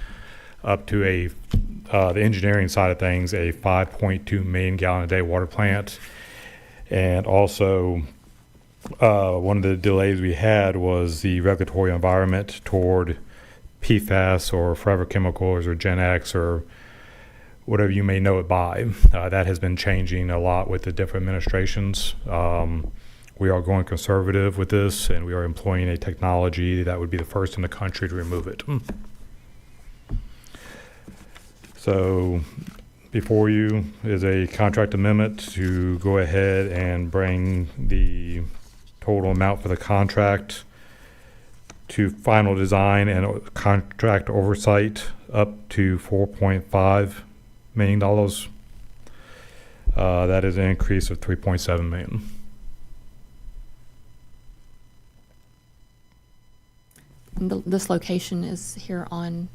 up to the engineering side of things, a 5.2 million gallon a day water plant. And also, one of the delays we had was the regulatory environment toward PFAS or forever chemicals or Gen X or whatever you may know it by. That has been changing a lot with the different administrations. We are going conservative with this, and we are employing a technology that would be the first in the country to remove it. So before you is a contract amendment to go ahead and bring the total amount for the contract to final design and contract oversight up to $4.5 million. That is an increase of $3.7 million. And this location is here on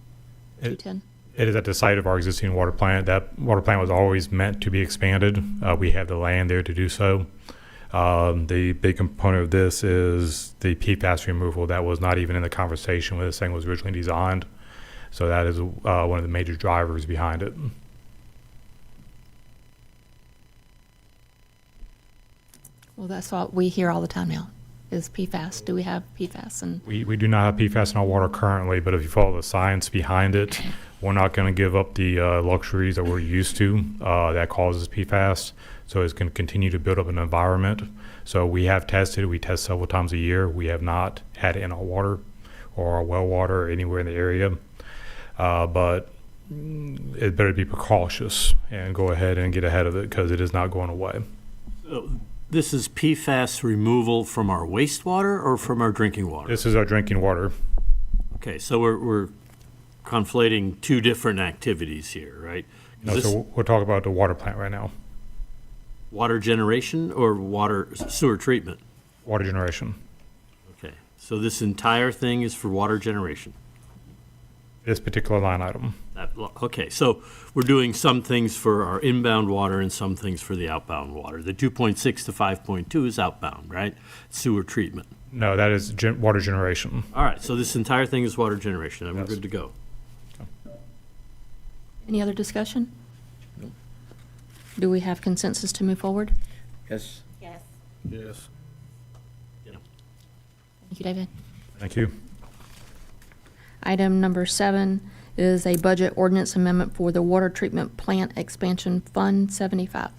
It- 210. It is at the site of our existing water plant. That water plant was always meant to be expanded. We have the land there to do so. The big component of this is the PFAS removal. That was not even in the conversation when this thing was originally designed. So that is one of the major drivers behind it. Well, that's what we hear all the time now, is PFAS. Do we have PFAS? And We do not have PFAS in our water currently, but if you follow the science behind it, we're not going to give up the luxuries that we're used to that causes PFAS. So it's going to continue to build up an environment. So we have tested. We test several times a year. We have not had it in our water or our well water or anywhere in the area. But it better be precautious and go ahead and get ahead of it because it is not going away. So this is PFAS removal from our wastewater or from our drinking water? This is our drinking water. Okay, so we're conflating 2 different activities here, right? No, so we'll talk about the water plant right now. Water generation or water sewer treatment? Water generation. Okay, so this entire thing is for water generation? This particular line item. Okay, so we're doing some things for our inbound water and some things for the outbound water. The 2.6 to 5.2 is outbound, right? Sewer treatment. No, that is water generation. All right, so this entire thing is water generation, and we're good to go. any other discussion? Do we have consensus to move forward? Yes. Yes. Yes. Thank you, David. Thank you. Item number 7 is a budget ordinance amendment for the Water Treatment Plant Expansion Fund 75.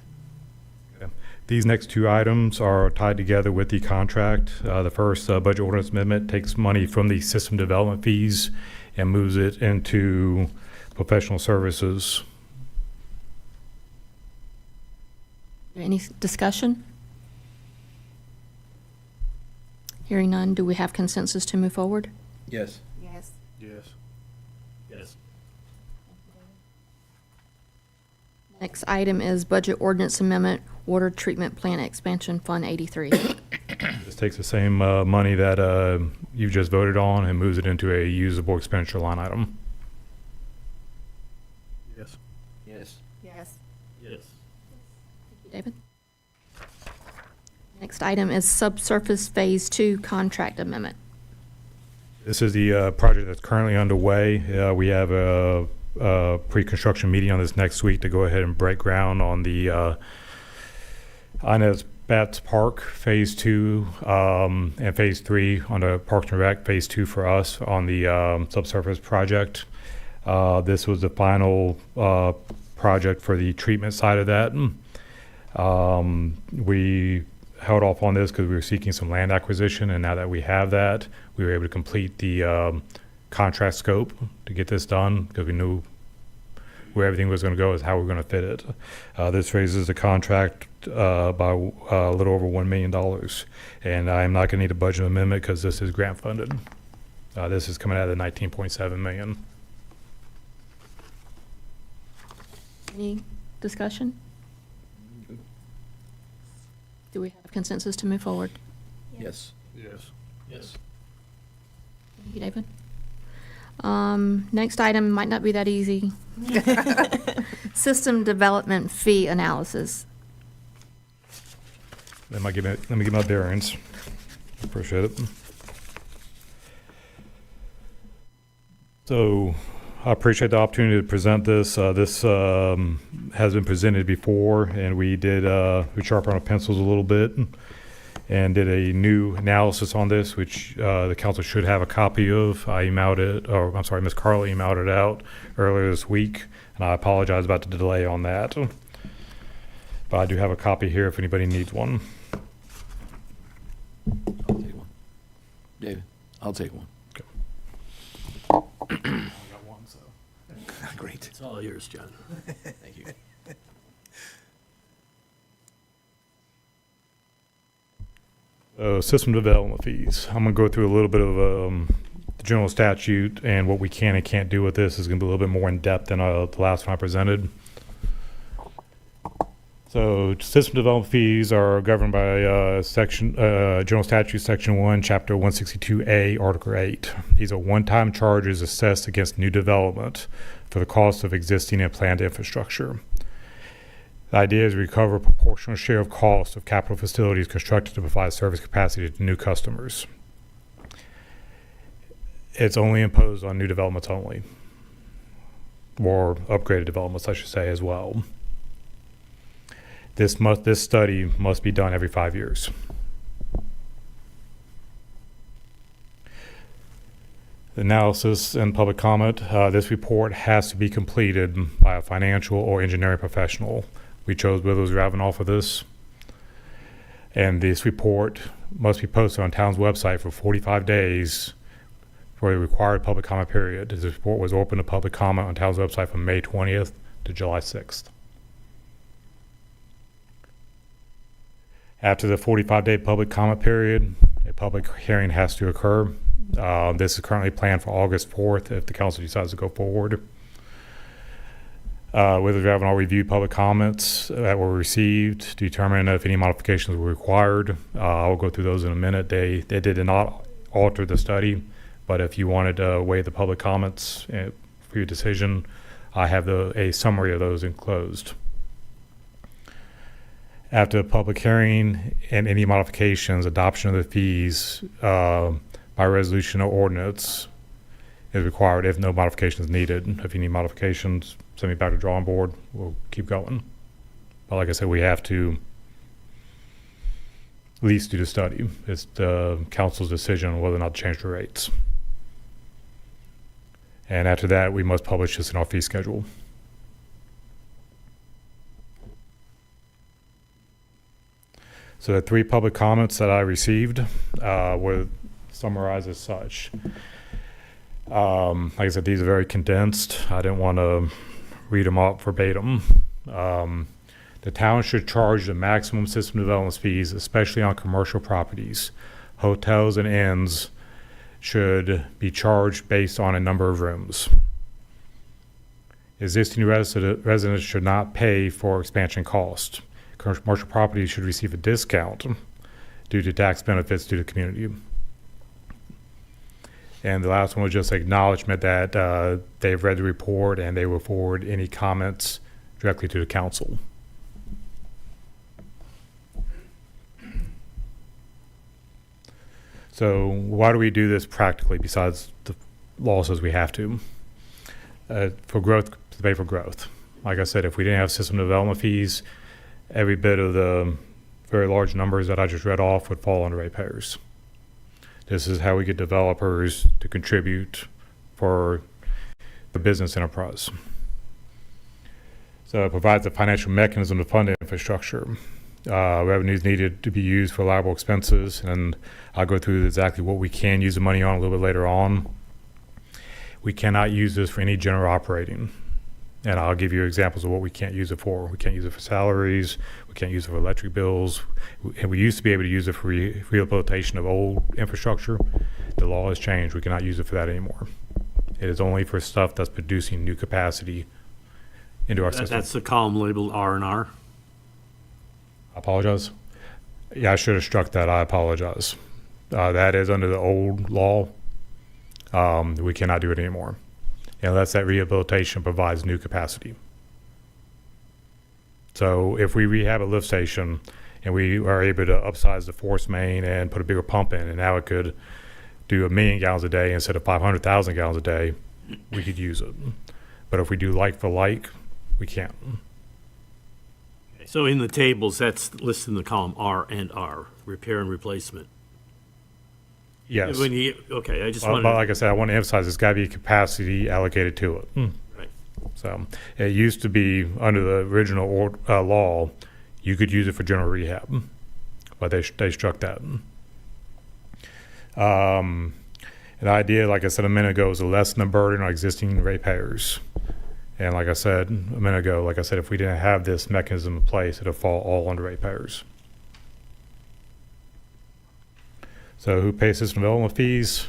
These next 2 items are tied together with the contract. The first budget ordinance amendment takes money from the system development fees and moves it into professional services. Any discussion? Hearing none, do we have consensus to move forward? Yes. Yes. Yes. Yes. Next item is budget ordinance amendment, Water Treatment Plant Expansion Fund 83. This takes the same money that you just voted on and moves it into a usable expenditure line item. Yes. Yes. Yes. Yes. David? Next item is subsurface Phase 2 contract amendment. This is the project that's currently underway. We have a pre-construction meeting on this next week to go ahead and break ground on the Inez Betts Park Phase 2 and Phase 3 on the Parks and Rec Phase 2 for us on the subsurface project. This was the final project for the treatment side of that. We held off on this because we were seeking some land acquisition, and now that we have that, we were able to complete the contract scope to get this done because we knew where everything was going to go is how we're going to fit it. This raises the contract by a little over $1 million, and I'm not going to need a budget amendment because this is grant funded. This is coming out of the $19.7 million. Any discussion? Do we have consensus to move forward? Yes. Yes. Yes. Thank you, David. Next item might not be that easy. System development fee analysis. Let me get my bearings. Appreciate it. So I appreciate the opportunity to present this. This has been presented before, and we sharpened our pencils a little bit and did a new analysis on this, which the council should have a copy of. Ms. Carly emailed it out earlier this week, and I apologize about the delay on that. But I do have a copy here if anybody needs one. I'll take one. David, I'll take one. Great. It's all yours, John. Thank you. System development fees. I'm going to go through a little bit of the general statute and what we can and can't do with this. Is going to be a little bit more in depth than the last one I presented. So system development fees are governed by General Statute Section 1, Chapter 162A, Article 8. These are one-time charges assessed against new development for the cost of existing and planned infrastructure. The idea is to recover a proportional share of cost of capital facilities constructed to provide service capacity to new customers. It's only imposed on new developments only, or upgraded developments, I should say, as well. This study must be done every 5 years. Analysis and public comment. This report has to be completed by a financial or engineering professional. We chose Withers Ravenoff for this. And this report must be posted on town's website for 45 days for the required public comment period. This report was open to public comment on town's website from May 20th to July 6th. After the 45-day public comment period, a public hearing has to occur. This is currently planned for August 4th if the council decides to go forward. Withers Ravenoff reviewed public comments that were received to determine if any modifications were required. I'll go through those in a minute. They did not alter the study, but if you wanted to weigh the public comments for your decision, I have a summary of those enclosed. After the public hearing and any modifications, adoption of the fees by resolution or ordinance is required if no modification is needed. If you need modifications, send me back to drawing board. We'll keep going. But like I said, we have to at least do the study. It's the council's decision on whether or not to change the rates. And after that, we must publish this in our fee schedule. So the 3 public comments that I received were summarized as such. Like I said, these are very condensed. I didn't want to read them out verbatim. The town should charge the maximum system development fees, especially on commercial properties. Hotels and inns should be charged based on a number of rooms. Existing residents should not pay for expansion costs. Commercial properties should receive a discount due to tax benefits to the community. And the last one was just acknowledgement that they've read the report and they will forward any comments directly to the council. So why do we do this practically besides the law says we have to? For growth, to pay for growth. Like I said, if we didn't have system development fees, every bit of the very large numbers that I just read off would fall under ratepayers. This is how we get developers to contribute for the business enterprise. So it provides a financial mechanism to fund infrastructure. Revenues needed to be used for liable expenses, and I'll go through exactly what we can use the money on a little bit later on. We cannot use this for any general operating. And I'll give you examples of what we can't use it for. We can't use it for salaries. We can't use it for electric bills. And we used to be able to use it for rehabilitation of old infrastructure. The law has changed. We cannot use it for that anymore. It is only for stuff that's producing new capacity into our system. That's the column labeled R&R. I apologize. Yeah, I should have struck that. I apologize. That is under the old law. We cannot do it anymore unless that rehabilitation provides new capacity. So if we rehab a lift station and we are able to upsize the force main and put a bigger pump in, and now it could do 1 million gallons a day instead of 500,000 gallons a day, we could use it. But if we do like for like, we can't. So in the tables, that's listed in the column R and R, repair and replacement. Yes. Okay, I just But wanted like I said, I want to emphasize there's got to be capacity allocated to it. Right. So it used to be under the original law, you could use it for general rehab, but they struck that. The idea, like I said a minute ago, is to lessen the burden on existing ratepayers. And like I said a minute ago, if we didn't have this mechanism in place, it would fall all under ratepayers. So who pays system development fees?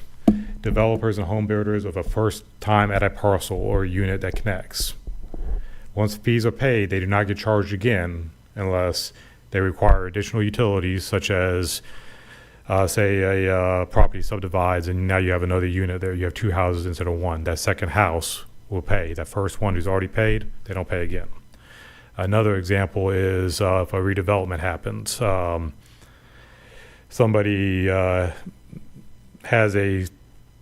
Developers and home builders of a first time at a parcel or unit that connects. Once fees are paid, they do not get charged again unless they require additional utilities, such as say a property subdivides and now you have another unit there, you have 2 houses instead of 1. That second house will pay. That first one who's already paid, they don't pay again. Another example is if a redevelopment happens. Somebody has a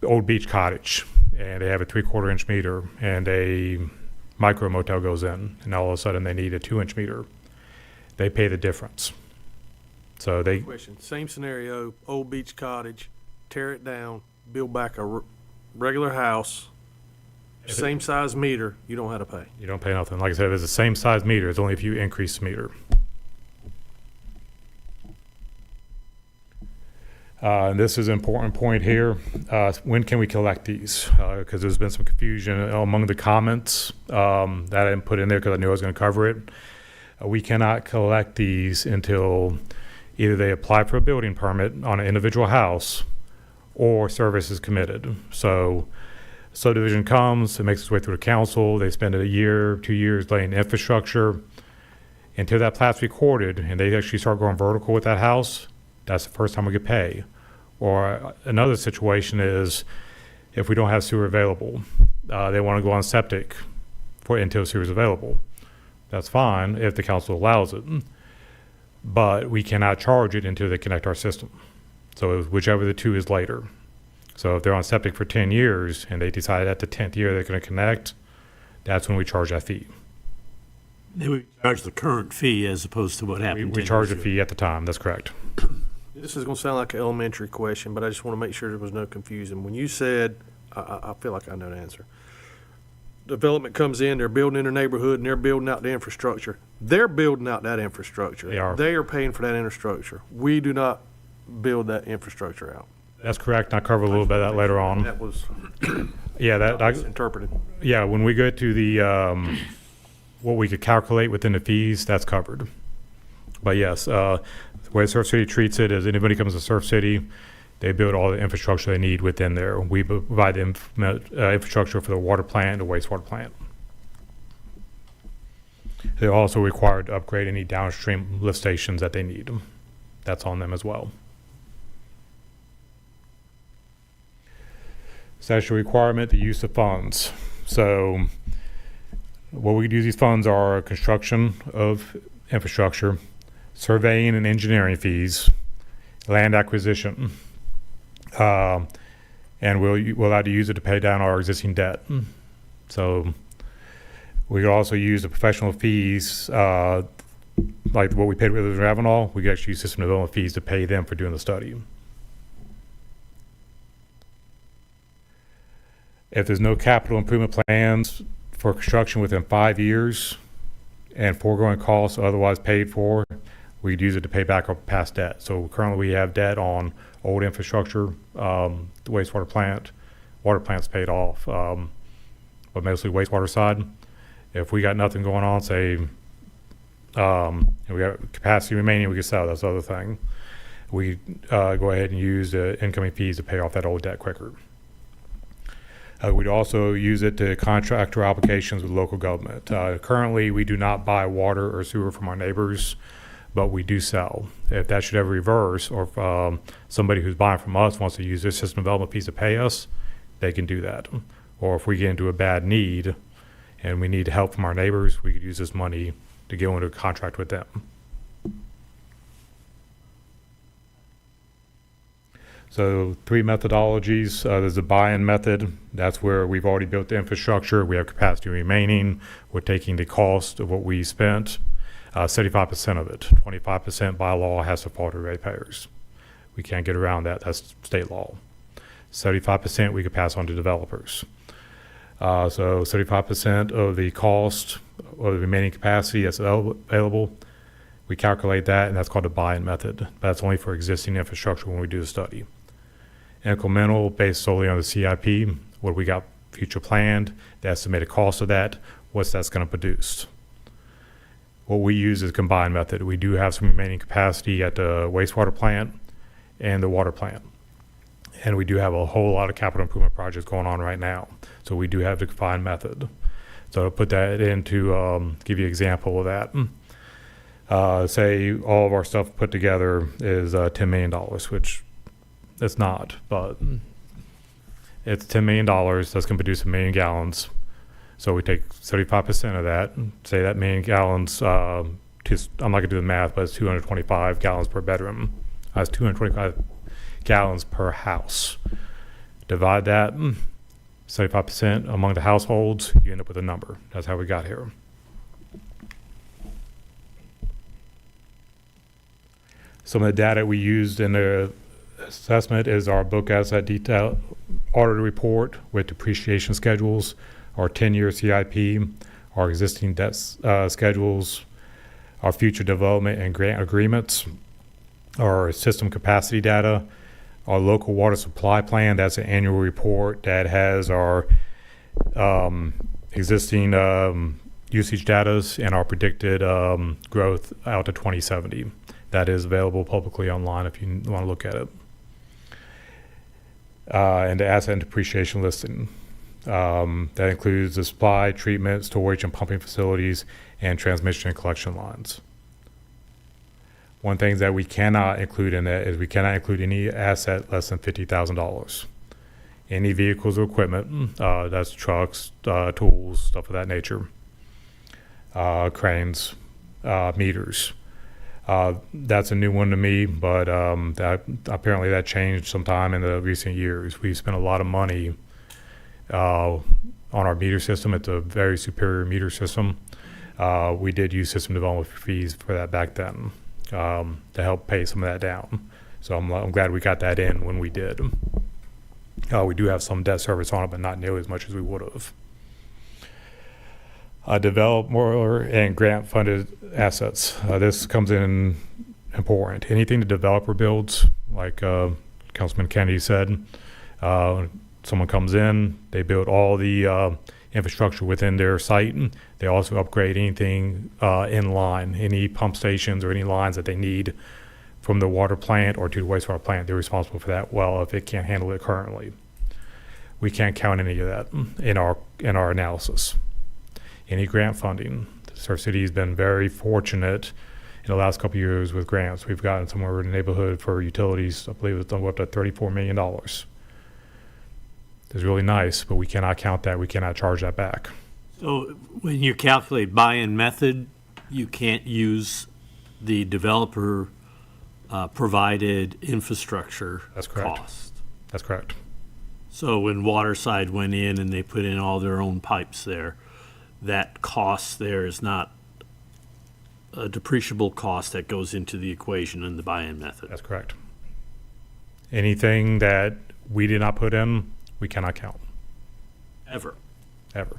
old beach cottage and they have a 3/4 inch meter and a micro motel goes in and all of a sudden they need a 2-inch meter. They pay the difference. So they Question, same scenario, old beach cottage, tear it down, build back a regular house, same size meter, you don't have to pay. You don't pay nothing. Like I said, if it's the same size meter, it's only if you increase the meter. And this is an important point here. When can we collect these? Because there's been some confusion among the comments that I didn't put in there because I knew I was going to cover it. We cannot collect these until either they apply for a building permit on an individual house or service is committed. So subdivision comes, it makes its way through the council, they spend a year, 2 years laying infrastructure. Until that plat's recorded and they actually start going vertical with that house, that's the first time we get paid. Or another situation is if we don't have sewer available, they want to go on septic until sewer is available. That's fine if the council allows it, but we cannot charge it until they connect our system. So whichever the two is later. So if they're on septic for 10 years and they decide at the 10th year they're going to connect, that's when we charge that fee. they would charge the current fee as opposed to what happened. We charge a fee at the time, that's correct. This is going to sound like an elementary question, but I just want to make sure there was no confusion. When you said, I feel like I know the answer. Development comes in, they're building in their neighborhood, and they're building out the infrastructure. They're building out that infrastructure. They are. They are paying for that infrastructure. We do not build that infrastructure out. That's correct, and I'll cover a little bit of that later on. That was Yeah, interpreted. yeah, when we go to the, what we could calculate within the fees, that's covered. But yes, the way Surf City treats it is anybody comes to Surf City, they build all the infrastructure they need within there. We provide the infrastructure for the water plant and the wastewater plant. They're also required to upgrade any downstream lift stations that they need. That's on them as well. Statutory requirement, the use of funds. So what we could use these funds are construction of infrastructure, surveying and engineering fees, land acquisition, And we're allowed to use it to pay down our existing debt. So we could also use the professional fees, like what we paid with Ravenel. We could actually use system development fees to pay them for doing the study. If there's no capital improvement plans for construction within 5 years and foregoing costs are otherwise paid for, we could use it to pay back our past debt. So currently we have debt on old infrastructure, the wastewater plant. Water plant's paid off, but mostly wastewater side. If we got nothing going on, say, and we got capacity remaining, we could sell. That's the other thing. We go ahead and use the incoming fees to pay off that old debt quicker. We'd also use it to contract our applications with local government. Currently, we do not buy water or sewer from our neighbors, but we do sell. If that should ever reverse, or if somebody who's buying from us wants to use their system development fees to pay us, they can do that. Or if we get into a bad need and we need help from our neighbors, we could use this money to go into a contract with them. So 3 methodologies. There's a buy-in method. That's where we've already built the infrastructure. We have capacity remaining. We're taking the cost of what we spent, 75% of it. 25% by law has to fall to ratepayers. We can't get around that. That's state law. 75% we could pass on to developers. So 75% of the cost of the remaining capacity that's available, we calculate that, and that's called the buy-in method. That's only for existing infrastructure when we do the study. Incremental, based solely on the CIP, what we got future planned, the estimated cost of that, what's that's going to produce. What we use is combined method. We do have some remaining capacity at the wastewater plant and the water plant. And we do have a whole lot of capital improvement projects going on right now. So we do have the combined method. So to put that into, give you an example of that. Say all of our stuff put together is $10 million, which it's not, but it's $10 million. That's going to produce 1 million gallons. So we take 75% of that, say that 1 million gallons, I'm not going to do the math, but it's 225 gallons per bedroom. That's 225 gallons per house. Divide that 75% among the households, you end up with a number. That's how we got here. Some of the data we used in the assessment is our book asset detail audit report with depreciation schedules, our 10-year CIP, our existing debt schedules, our future development and grant agreements, our system capacity data, our local water supply plan. That's an annual report that has our existing usage data and our predicted growth out to 2070. That is available publicly online if you want to look at it. And the asset and depreciation listing. That includes the supply, treatment, storage, and pumping facilities, and transmission and collection lines. One thing that we cannot include in that is we cannot include any asset less than $50,000. Any vehicles or equipment, that's trucks, tools, stuff of that nature, cranes, meters. That's a new one to me, but apparently that changed sometime in the recent years. We've spent a lot of money on our meter system. It's a very superior meter system. We did use system development fees for that back then to help pay some of that down. So I'm glad we got that in when we did. We do have some debt service on it, but not nearly as much as we would have. Develop more and grant funded assets. This comes in important. Anything the developer builds, like Councilman Cannady said, someone comes in, they build all the infrastructure within their site. They also upgrade anything in line, any pump stations or any lines that they need from the water plant or to the wastewater plant. They're responsible for that well if it can't handle it currently. We can't count any of that in our analysis. Any grant funding. Our city has been very fortunate in the last couple of years with grants. We've gotten somewhere in the neighborhood for utilities, I believe it's up to $34 million. It's really nice, but we cannot count that. We cannot charge that back. So when you calculate buy-in method, you can't use the developer provided infrastructure That's correct. cost. That's correct. So when Waterside went in and they put in all their own pipes there, that cost there is not a depreciable cost that goes into the equation in the buy-in method. That's correct. Anything that we did not put in, we cannot count. Ever. Ever.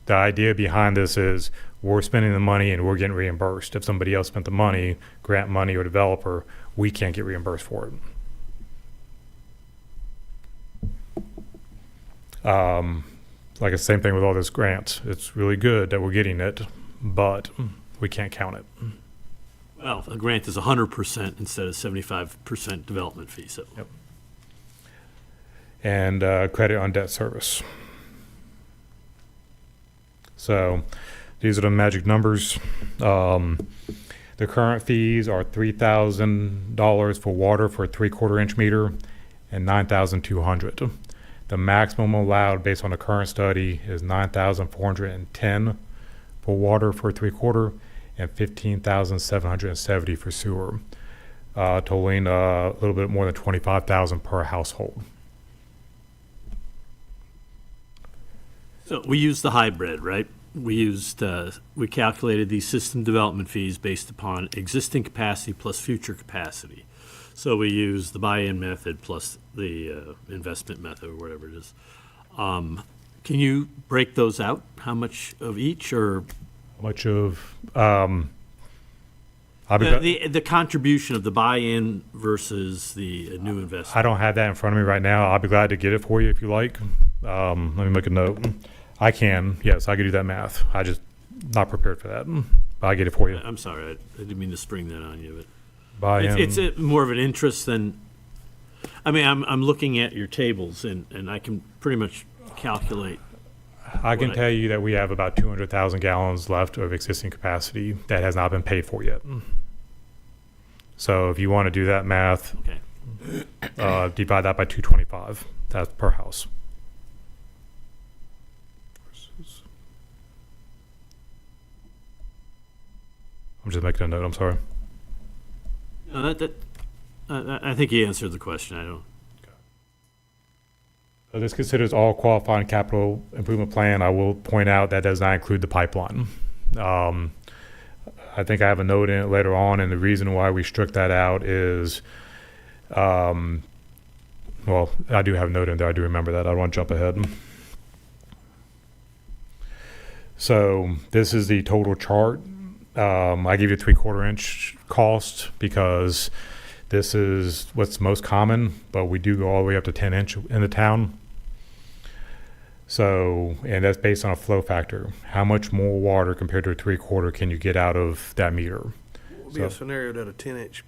The idea behind this is we're spending the money and we're getting reimbursed. If somebody else spent the money, grant money or developer, we can't get reimbursed for it. Like the same thing with all those grants. It's really good that we're getting it, but we can't count it. Well, a grant is 100% instead of 75% development fee, so. Yep. And credit on debt service. So these are the magic numbers. The current fees are $3,000 for water for a 3/4 inch meter and $9,200. The maximum allowed based on the current study is $9,410 for water for a 3/4 and $15,770 for sewer, totaling a little bit more than $25,000 per household. So we used the hybrid, right? We calculated these system development fees based upon existing capacity plus future capacity. So we used the buy-in method plus the investment method or whatever it is. Can you break those out? How much of each, or How much of, the contribution of the buy-in versus the new investment? I don't have that in front of me right now. I'll be glad to get it for you if you like. Let me make a note. I can, yes, I can do that math. I just not prepared for that. But I get it for you. I'm sorry, I didn't mean to spring that on you, but Buy-in. it's more of an interest than, I mean, I'm looking at your tables and I can pretty much calculate. I can tell you that we have about 200,000 gallons left of existing capacity that has not been paid for yet. So if you want to do that math, Okay. divide that by 225. That's per house. I'm just making a note. I'm sorry. No, I think you answered the question. I don't. So this considers all qualifying capital improvement plan. I will point out that does not include the pipeline. I think I have a note in it later on, and the reason why we struck that out is, well, I do have a note in there. I do remember that. I don't want to jump ahead. So this is the total chart. I give you a 3/4 inch cost because this is what's most common, but we do go all the way up to 10 inch in the town. So, and that's based on a flow factor. How much more water compared to a 3/4 can you get out of that meter? What would be a scenario that a 10-inch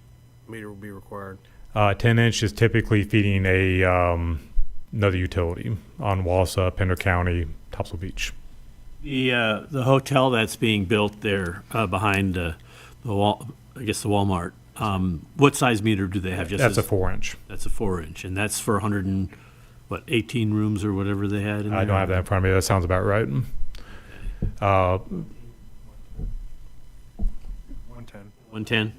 meter would be required? 10 inch is typically feeding a another utility on Wausau, Pender County, Topsail Beach. The hotel that's being built there behind the wall, I guess the Walmart. What size meter do they have? That's a 4 inch. That's a 4 inch, and that's for 18 rooms or whatever they had in there? I don't have that in front of me. That sounds about right. 110. 110?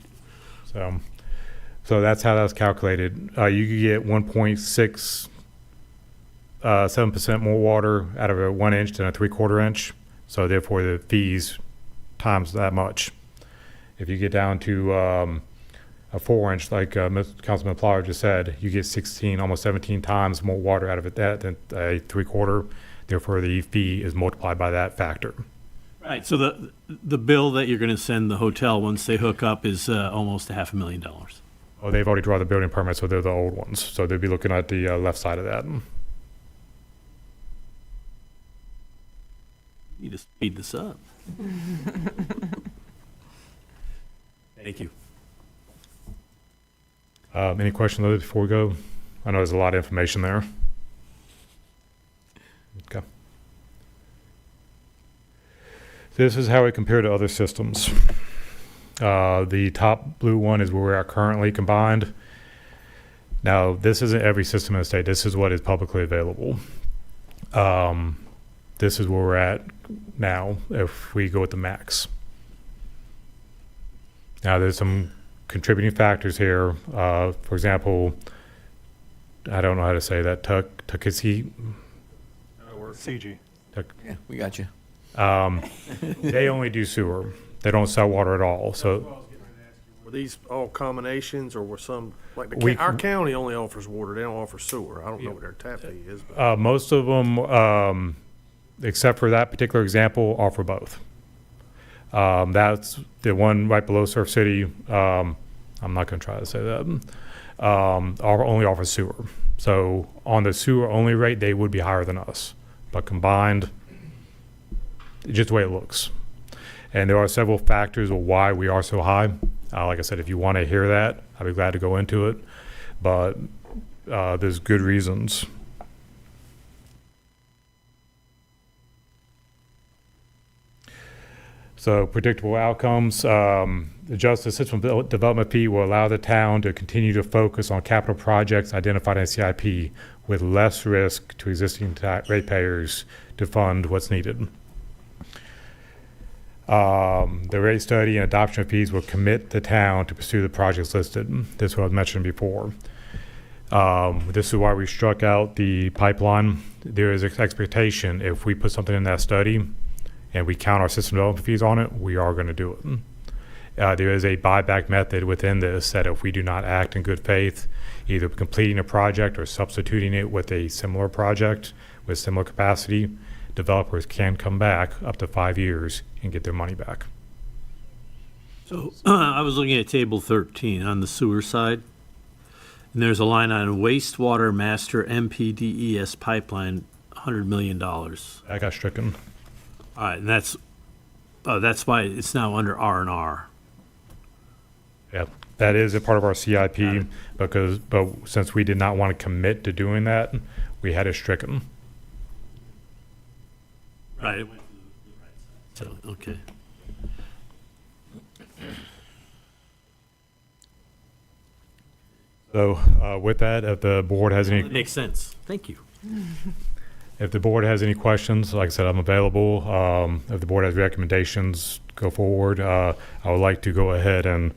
So that's how that's calculated. You could get 1.67% more water out of a 1 inch than a 3/4 inch. So therefore the fees times that much. If you get down to a 4 inch, like Councilman Pleil just said, you get 16, almost 17 times more water out of it than a 3/4. Therefore the fee is multiplied by that factor. Right, so the bill that you're going to send the hotel once they hook up is almost $500,000. Oh, they've already drawn the building permit, so they're the old ones. So they'll be looking at the left side of that. Need to speed this up. Thank you. Any questions on this before we go? I know there's a lot of information there. Okay. This is how we compare to other systems. The top blue one is where we are currently combined. Now, this isn't every system in the state. This is what is publicly available. This is where we're at now if we go with the max. Now, there's some contributing factors here. For example, I don't know how to say that, Tukisi. CG. Yeah, we got you. They only do sewer. They don't sell water at all. So Were these all combinations, or were some, like, We- our county only offers water, they don't offer sewer. I don't know what their tap fee is, but. most of them, except for that particular example, offer both. That's the one right below Surf City. I'm not going to try to say that. Only offers sewer. So on the sewer only rate, they would be higher than us. But combined, just the way it looks. And there are several factors of why we are so high. Like I said, if you want to hear that, I'd be glad to go into it. But there's good reasons. So predictable outcomes. The Justice System Development Fee will allow the town to continue to focus on capital projects identified in CIP with less risk to existing ratepayers to fund what's needed. The rate study and adoption fees will commit the town to pursue the projects listed. This was mentioned before. This is why we struck out the pipeline. There is an expectation if we put something in that study and we count our system development fees on it, we are going to do it. There is a buyback method within this that if we do not act in good faith, either completing a project or substituting it with a similar project with similar capacity, developers can come back up to 5 years and get their money back. So I was looking at table 13 on the sewer side, and there's a line on wastewater master MPDES pipeline, $100 million. That got stricken. All right, and that's why it's now under R&R. Yeah, that is a part of our CIP but since we did not want to commit to doing that, we had it stricken. Right. So, okay. So with that, if the board has any, That makes sense. Thank you. if the board has any questions, like I said, I'm available. If the board has recommendations, go forward. I would like to go ahead and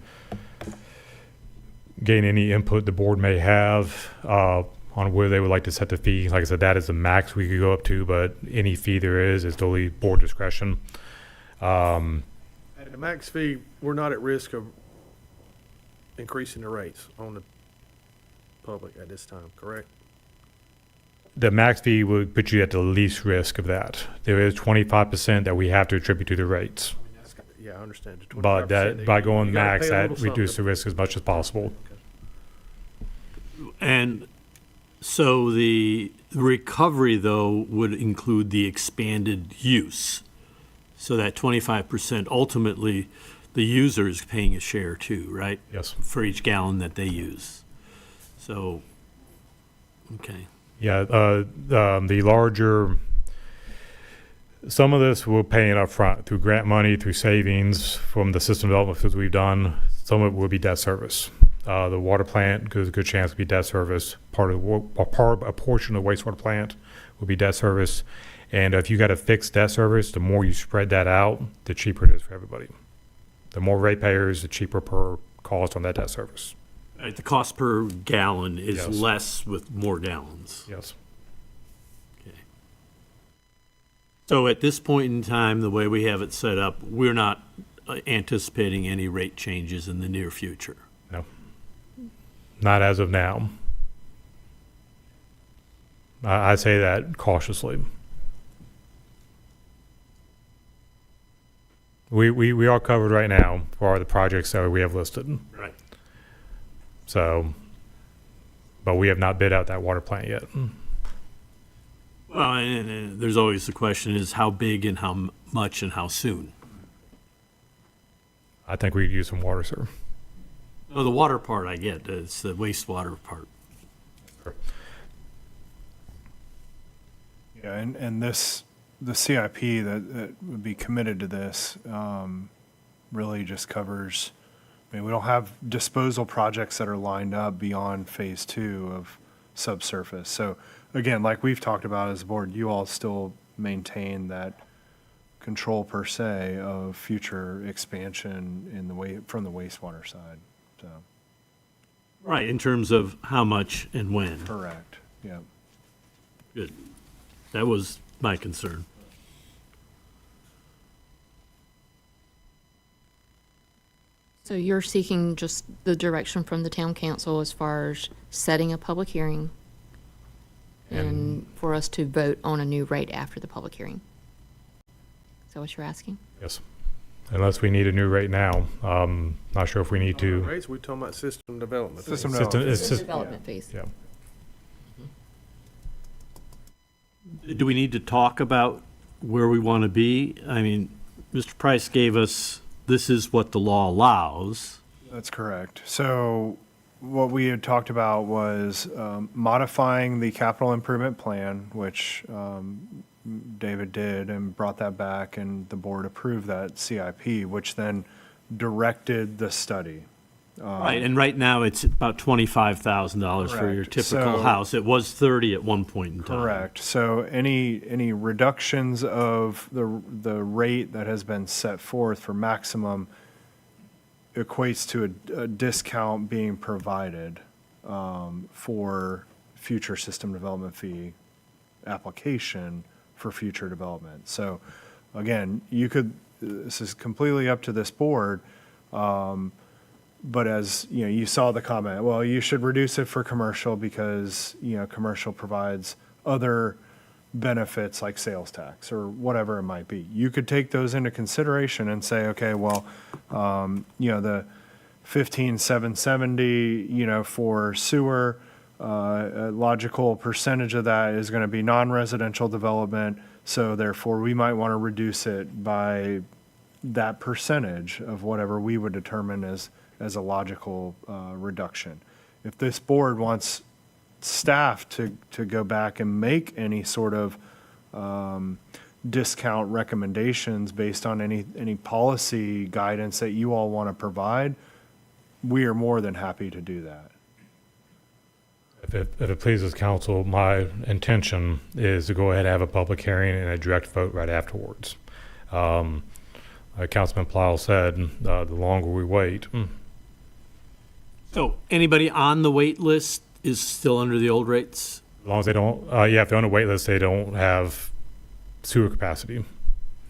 gain any input the board may have on where they would like to set the fee. Like I said, that is the max we could go up to, but any fee there is totally board discretion. At the max fee, we're not at risk of increasing the rates on the public at this time, correct? The max fee would put you at the least risk of that. There is 25% that we have to attribute to the rates. Yeah, I understand. The But 25%, that, by going you gotta max, pay a that little reduces the something. risk as much as possible. And so the recovery, though, would include the expanded use. So that 25%, ultimately, the user is paying a share too, right? Yes. For each gallon that they use. So, okay. Yeah, the larger, some of this we're paying up front through grant money, through savings from the system development that we've done. Some of it will be debt service. The water plant, there's a good chance to be debt service. A portion of the wastewater plant will be debt service. And if you got a fixed debt service, the more you spread that out, the cheaper it is for everybody. The more ratepayers, the cheaper per cost on that debt service. Right, the cost per gallon is Yes. less with more gallons. Yes. Okay. So at this point in time, the way we have it set up, we're not anticipating any rate changes in the near future. No. Not as of now. I say that cautiously. We are covered right now for the projects that we have listed. Right. So, but we have not bid out that water plant yet. Well, and there's always the question is how big and how much and how soon. I think we could use some water, sir. Oh, the water part I get, it's the wastewater part. Yeah, and this, the CIP that would be committed to this really just covers, I mean, we don't have disposal projects that are lined up beyond phase 2 of subsurface. So again, like we've talked about as a board, you all still maintain that control per se of future expansion in the way from the wastewater side. So Right, in terms of how much and when. Correct, yeah. Good. That was my concern. So you're seeking just the direction from the town council as far as setting a public hearing and for us to vote on a new rate after the public hearing? Is that what you're asking? Yes. Unless we need a new rate now. Not sure if we need to. Rates, we talking about system development. System System- development. it's just- Development phase. Yeah. Do we need to talk about where we want to be? I mean, Mr. Price gave us, this is what the law allows. That's correct. So what we had talked about was modifying the capital improvement plan, which David did and brought that back, and the board approved that CIP, which then directed the study. Right, and right now it's about $25,000 for your Correct. typical So- house. It was 30 at one point in time. Correct. So any reductions of the rate that has been set forth for maximum equates to a discount being provided for future system development fee application for future development. So again, this is completely up to this board. But as, you know, you saw the comment, well, you should reduce it for commercial because, you know, commercial provides other benefits like sales tax or whatever it might be. You could take those into consideration and say, okay, well, you know, the 15,770, you know, for sewer, a logical percentage of that is going to be non-residential development. So therefore, we might want to reduce it by that percentage of whatever we would determine as a logical reduction. If this board wants staff to go back and make any sort of discount recommendations based on any policy guidance that you all want to provide, we are more than happy to do that. If it pleases council, my intention is to go ahead and have a public hearing and a direct vote right afterwards. Councilman Pleil said, the longer we wait. So anybody on the wait list is still under the old rates? As long as they don't, if they're on a wait list, they don't have sewer capacity.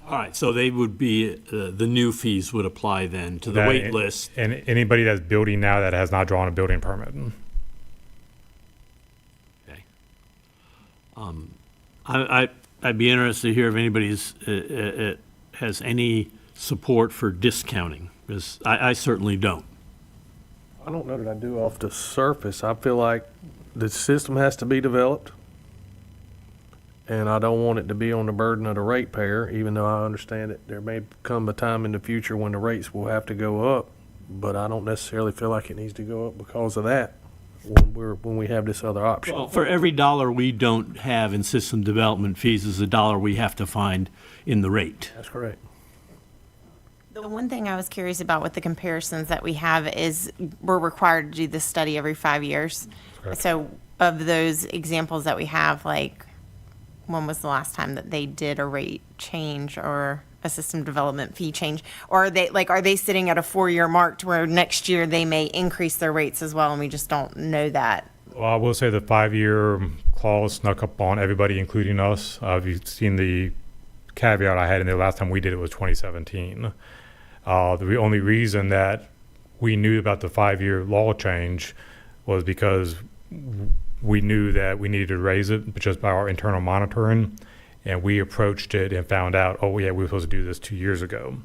All right, so they would be, the new fees would apply then to the That- wait list. And anybody that's building now that has not drawn a building permit. Okay. I'd be interested to hear if anybody's, has any support for discounting, because I certainly don't. I don't know that I do off the surface. I feel like the system has to be developed, and I don't want it to be on the burden of the ratepayer, even though I understand that there may come a time in the future when the rates will have to go up, but I don't necessarily feel like it needs to go up because of that when we have this other option. Well, for every dollar we don't have in system development fees is a dollar we have to find in the rate. That's correct. The one thing I was curious about with the comparisons that we have is we're required to do this study every 5 years. Correct. So of those examples that we have, like, when was the last time that they did a rate change or a system development fee change? Or are they sitting at a 4-year mark to where next year they may increase their rates as well and we just don't know that? Well, I will say the 5-year clause snuck up on everybody, including us. You've seen the caveat I had in there last time we did it was 2017. The only reason that we knew about the 5-year law change was because we knew that we needed to raise it just by our internal monitoring, and we approached it and found out, oh yeah, we were supposed to do this 2 years ago.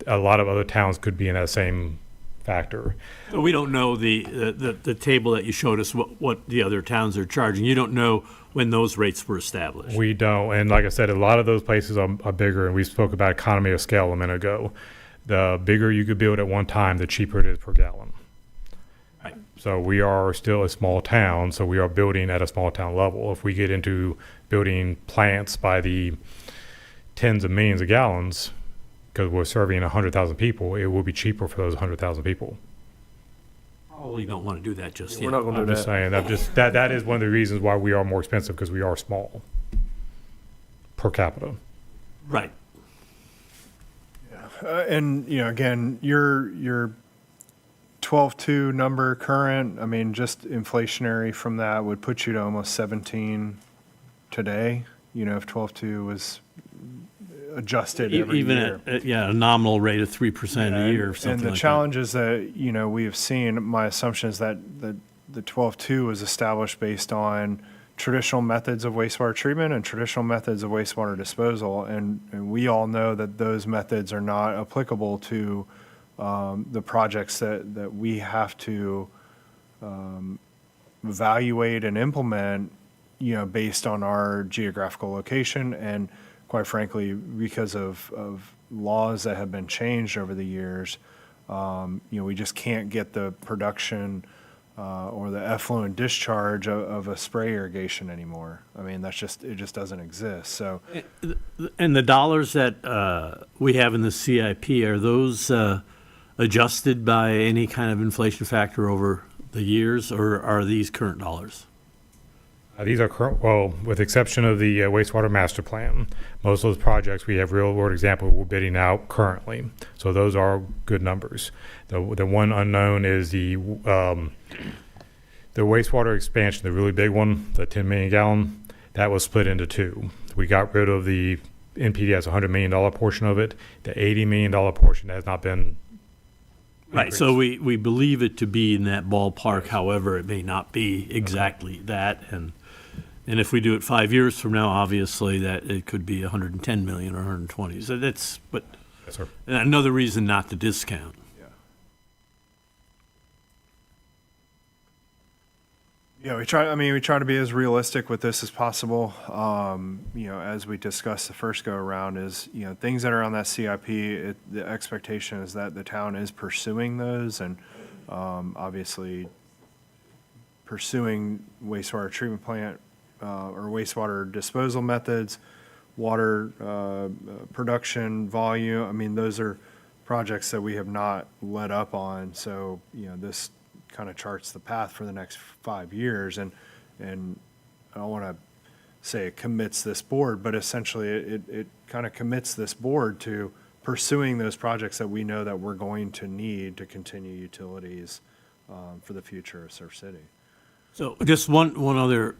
A lot of other towns could be in that same factor. So we don't know the table that you showed us, what the other towns are charging. You don't know when those rates were established. We don't, and like I said, a lot of those places are bigger, and we spoke about economy of scale a minute ago. The bigger you could build at one time, the cheaper it is per gallon. Right. So we are still a small town, so we are building at a small town level. If we get into building plants by the tens of millions of gallons, because we're serving 100,000 people, it will be cheaper for those 100,000 people. Probably don't want to do that just yet. We're not going to I'm do just that. saying, that is one of the reasons why we are more expensive, because we are small per capita. Right. And, you know, again, your 12.2 number current, I mean, just inflationary from that would put you to almost 17 today, you know, if 12.2 was adjusted every Even year. at, a nominal rate of 3% a year or something And the like challenges that, you know, we have seen, my assumption is that the 12.2 was established based on traditional methods of wastewater treatment and traditional methods of wastewater disposal. And we all know that those methods are not applicable to the projects that we have to evaluate and implement, you know, based on our geographical location and, quite frankly, because of laws that have been changed over the years. You know, we just can't get the production or the effluent discharge of a spray irrigation anymore. I mean, it just doesn't exist. So, that. And the dollars that we have in the CIP, are those adjusted by any kind of inflation factor over the years, or are these current dollars? These are current, well, with the exception of the wastewater master plan, most of those projects, we have real world example we're bidding out currently. So those are good numbers. The one unknown is the wastewater expansion, the really big one, the 10 million gallon, that was split into two. We got rid of the NPDES $100 million portion of it. The $80 million portion has not been Right, so we believe it to be in that ballpark, however, it may not be exactly that, and if we do it 5 years from now, obviously, that it could be 110 million or 120, so that's, but Yes, sir. another reason not to discount. yeah, we try to be as realistic with this as possible. You know, as we discussed the first go around is, you know, things that are on that CIP, the expectation is that the town is pursuing those and, obviously pursuing wastewater treatment plant, or wastewater disposal methods, water, production volume. I mean, those are projects that we have not let up on. So, you know, this kind of charts the path for the next 5 years, and I don't want to say it commits this board, but essentially it kind of commits this board to pursuing those projects that we know that we're going to need to continue utilities for the future of Surf City. So just one other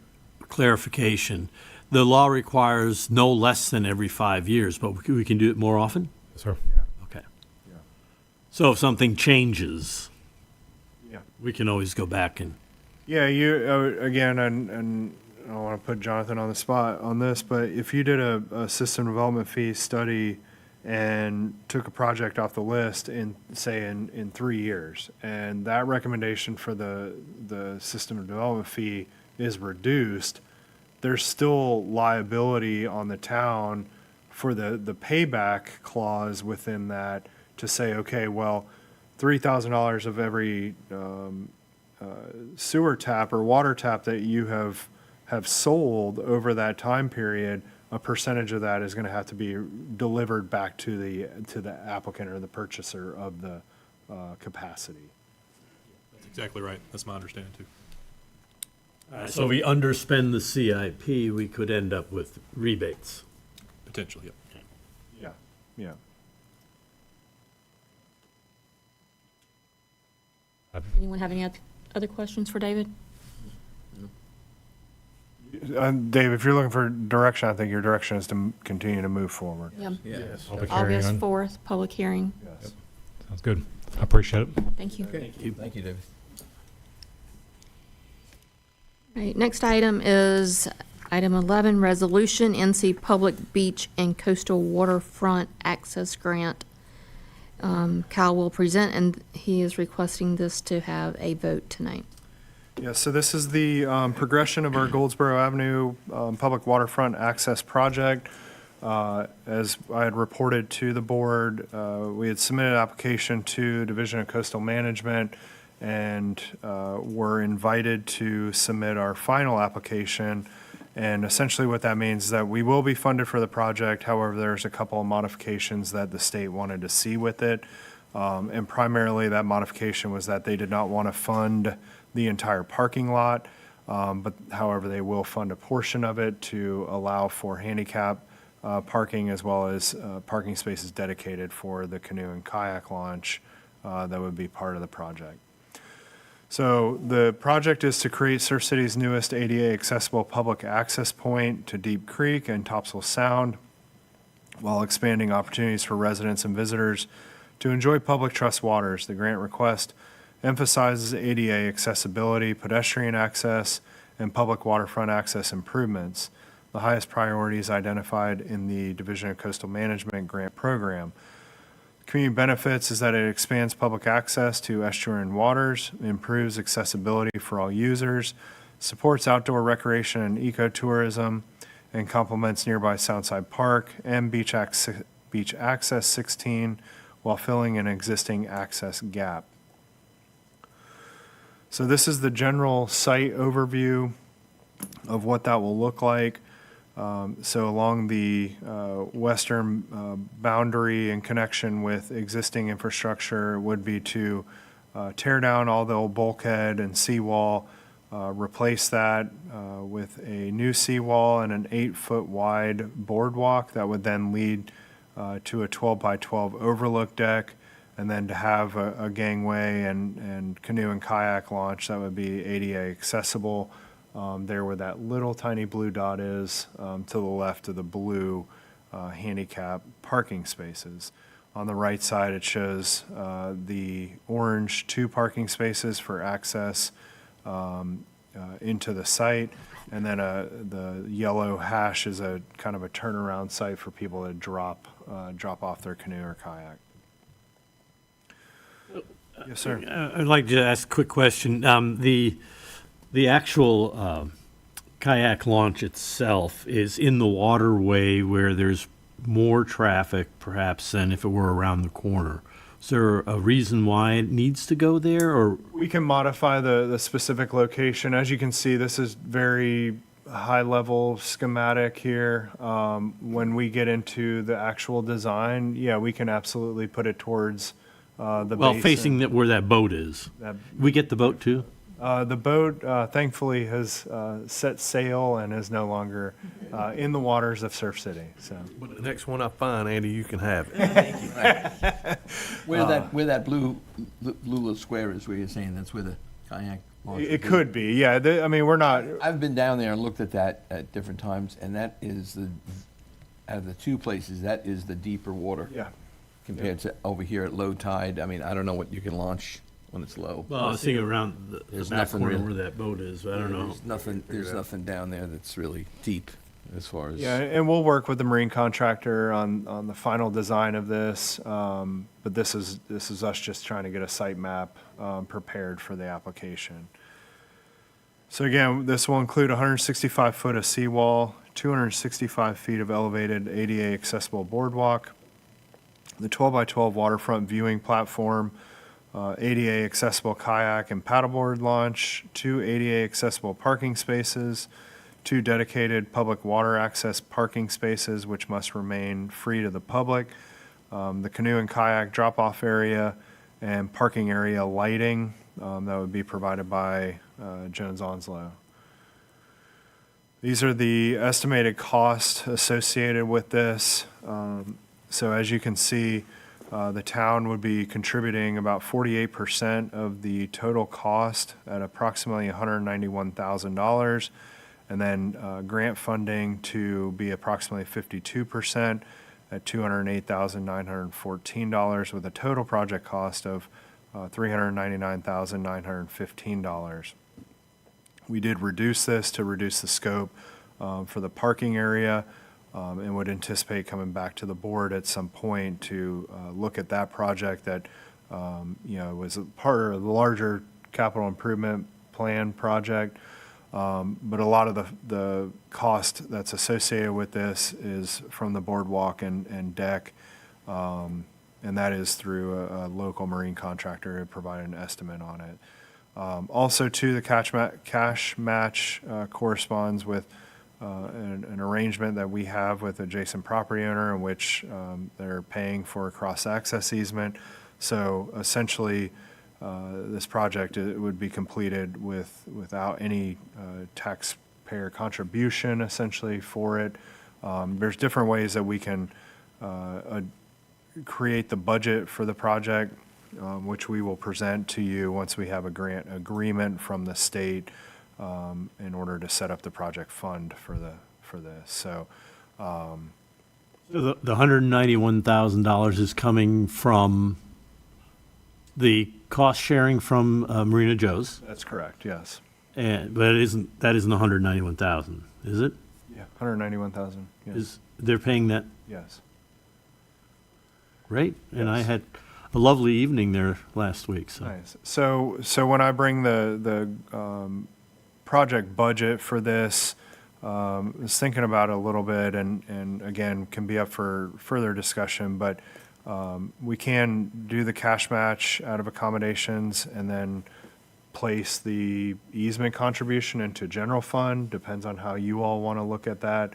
clarification. The law requires no less than every 5 years, but we can do it more often? Yes, sir. Okay. Yeah. So if something changes, Yeah. we can always go back and, Yeah, you, again, and I don't want to put Jonathan on the spot on this, but if you did a system development fee study and took a project off the list in 3 years, and that recommendation for the system development fee is reduced, there's still liability on the town for the payback clause within that to say, okay, well, $3,000 of every sewer tap or water tap that you have sold over that time period, a percentage of that is going to have to be delivered back to the applicant or the purchaser of the capacity. That's exactly right. That's my understanding too. so if we underspend the CIP, we could end up with rebates. Potentially, yep. Yeah, yeah. Anyone have any other questions for David? Dave, if you're looking for direction, I think your direction is to continue to move forward. Yeah. Yes. Public hearing August on- 4th, public hearing. Yes. Sounds good. I appreciate it. Thank you. Thank you, David. Right, next item is item 11, resolution, NC Public Beach and Coastal Waterfront Access Grant. Kyle will present, and he is requesting this to have a vote tonight. Yeah, so this is the progression of our Goldsboro Avenue Public Waterfront Access Project. As I had reported to the board, we had submitted an application to Division of Coastal Management and were invited to submit our final application. And essentially what that means is that we will be funded for the project. However, there's a couple of modifications that the state wanted to see with it. And primarily that modification was that they did not want to fund the entire parking lot. But however, they will fund a portion of it to allow for handicap parking as well as parking spaces dedicated for the canoe and kayak launch that would be part of the project. So the project is to create Surf City's newest ADA accessible public access point to Deep Creek and Topsail Sound, while expanding opportunities for residents and visitors to enjoy public trust waters. The grant request emphasizes ADA accessibility, pedestrian access, and public waterfront access improvements, the highest priorities identified in the Division of Coastal Management grant program. Community benefits is that it expands public access to estuarine waters, improves accessibility for all users, supports outdoor recreation and ecotourism, and complements nearby Soundside Park and Beach Access 16 while filling an existing access gap. So this is the general site overview of what that will look like. So along the western boundary in connection with existing infrastructure would be to tear down all the old bulkhead and seawall, replace that with a new seawall and an 8-foot wide boardwalk that would then lead to a 12 by 12 overlook deck, and then to have a gangway and canoe and kayak launch that would be ADA accessible. There where that little tiny blue dot is, to the left of the blue handicap parking spaces. On the right side, it shows the orange 2 parking spaces for access into the site, and then the yellow hash is a kind of a turnaround site for people to drop off their canoe or kayak. Yes, sir. I'd like to ask a quick question. The actual kayak launch itself is in the waterway where there's more traffic perhaps than if it were around the corner. Is there a reason why it needs to go there, or? We can modify the specific location. As you can see, this is very high-level schematic here. When we get into the actual design, yeah, we can absolutely put it towards the Well, basin. facing where that boat is. We get the boat too? The boat, thankfully, has set sail and is no longer in the waters of Surf City. So, But the next one I find, Andy, you can have it. Where that blue little square is, where you're saying that's where the kayak launch it would be. could be, yeah. I mean, we're not. I've been down there and looked at that at different times, and that is out of the 2 places, that is the deeper water. Yeah. Compared to over here at low tide. I mean, I don't know what you can launch when it's low. Well, I was thinking around the There's back nothing corner real- where that boat is, but I don't know. There's nothing down there that's really deep as far as. Yeah, and we'll work with the marine contractor on the final design of this. But this is us just trying to get a site map prepared for the application. So again, this will include 165 foot of seawall, 265 feet of elevated ADA accessible boardwalk, the 12 by 12 waterfront viewing platform, ADA accessible kayak and paddleboard launch, 2 ADA accessible parking spaces, 2 dedicated public water access parking spaces which must remain free to the public, the canoe and kayak drop-off area, and parking area lighting that would be provided by Jones Onslow. These are the estimated costs associated with this. So as you can see, the town would be contributing about 48% of the total cost at approximately $191,000, and then grant funding to be approximately 52% at $208,914, with a total project cost of $399,915. We did reduce this to reduce the scope for the parking area, and would anticipate coming back to the board at some point to look at that project that, was a part of the larger capital improvement plan project. But a lot of the cost that's associated with this is from the boardwalk and deck, and that is through a local marine contractor who provided an estimate on it. Also, too, the cash match corresponds with an arrangement that we have with adjacent property owner in which they're paying for a cross-access easement. So essentially, this project would be completed without any taxpayer contribution essentially for it. There's different ways that we can create the budget for the project. which we will present to you once we have a grant agreement from the state in order to set up the project fund for this. So, The $191,000 is coming from the cost sharing from Marina Joe's, that's correct, yes. but that isn't 191,000, is it? Yeah. 191,000, yes. They're paying that? Yes. Great. And I Yes. had a lovely evening there last week, so. Nice. So when I bring the project budget for this, was thinking about it a little bit, and again, can be up for further discussion, but we can do the cash match out of accommodations and then place the easement contribution into general fund, depends on how you all want to look at that.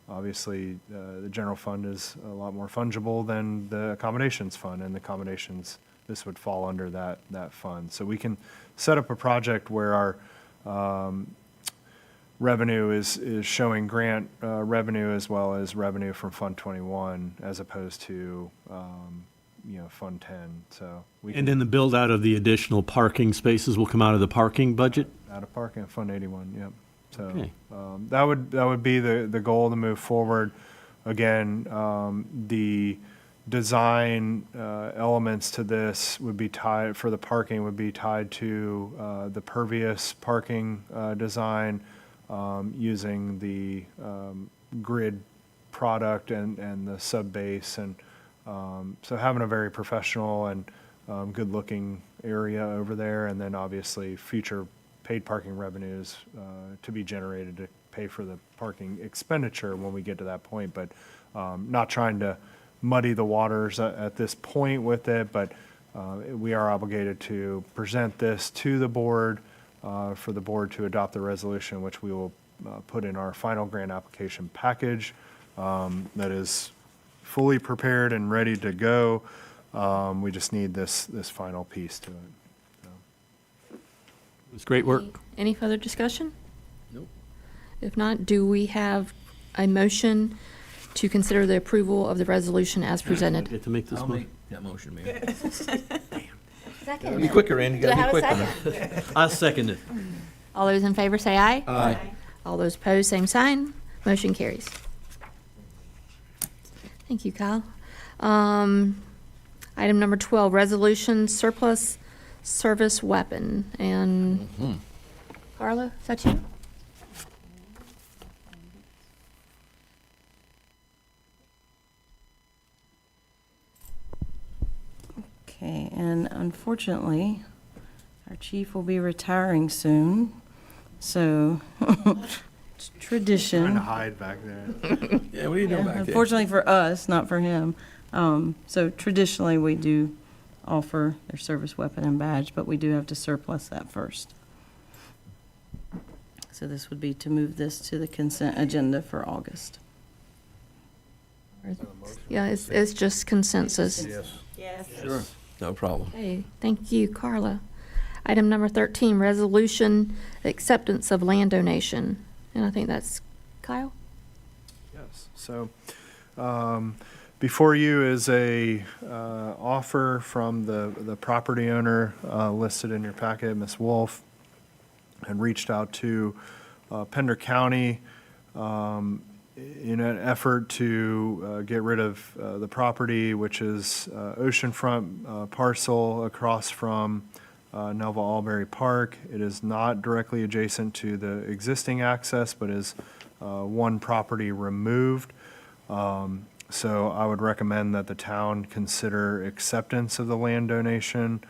Obviously, the general fund is a lot more fungible than the accommodations fund, and the accommodations, this would fall under that fund. So we can set up a project where our revenue is showing grant revenue as well as revenue from Fund 21 as opposed to, Fund 10. So we And can, then the build out of the additional parking spaces will come out of the parking budget? out of parking, Fund 81, yep. So Okay. that would be the goal to move forward. Again, the design elements to this would be tied, for the parking, would be tied to the pervious parking design, using the grid product and the sub base, and so having a very professional and good-looking area over there, and then obviously future paid parking revenues to be generated to pay for the parking expenditure when we get to that point, but not trying to muddy the waters at this point with it, but we are obligated to present this to the board for the board to adopt the resolution, which we will put in our final grant application package that is fully prepared and ready to go. We just need this final piece to it. It was great work. Any further discussion? Nope. If not, do we have a motion to consider the approval of the resolution as presented? Get to make this I'll motion. make that motion, Mayor. Second. Be quicker, Andy, you Do I gotta be have a quicker. second? I second it. All those in favor say aye. Aye. All those opposed, same sign. Motion carries. Thank you, Kyle. Item number 12, resolution surplus service weapon. And Carla, is that you? Okay, and unfortunately, our chief will be retiring soon, so it's tradition. Trying to hide back there. Yeah, what are you doing back there? Unfortunately for us, not for him. So traditionally, we do offer their service weapon and badge, but we do have to surplus that first. So this would be to move this to the consent agenda for August. Yeah, it's just consensus. Yes. Sure, no problem. Okay, thank you, Carla. Item number 13, resolution acceptance of land donation. And I think that's Kyle? Yes, so, before you is a, offer from the property owner, listed in your packet, Ms. Wolf, and reached out to, Pender County, in an effort to, get rid of, the property, which is, oceanfront, parcel across from, Nelva Albury Park. It is not directly adjacent to the existing access, but is, one property removed. So I would recommend that the town consider acceptance of the land donation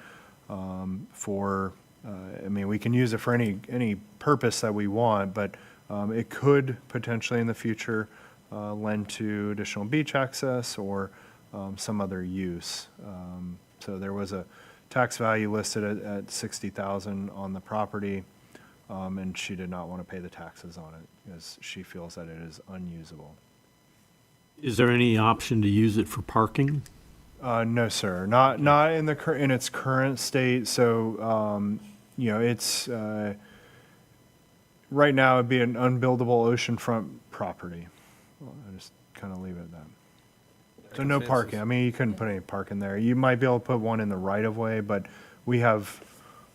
for, we can use it for any purpose that we want, but it could potentially in the future lend to additional beach access or some other use. So there was a tax value listed at $60,000 on the property, and she did not want to pay the taxes on it because she feels that it is unusable. Is there any option to use it for parking? No, sir, not in in its current state. So, it's right now it'd be an unbuildable oceanfront property. Well, I just kind of leave it at that. So no parking. I mean, you couldn't put any parking there. You might be able to put one in the right of way, but we have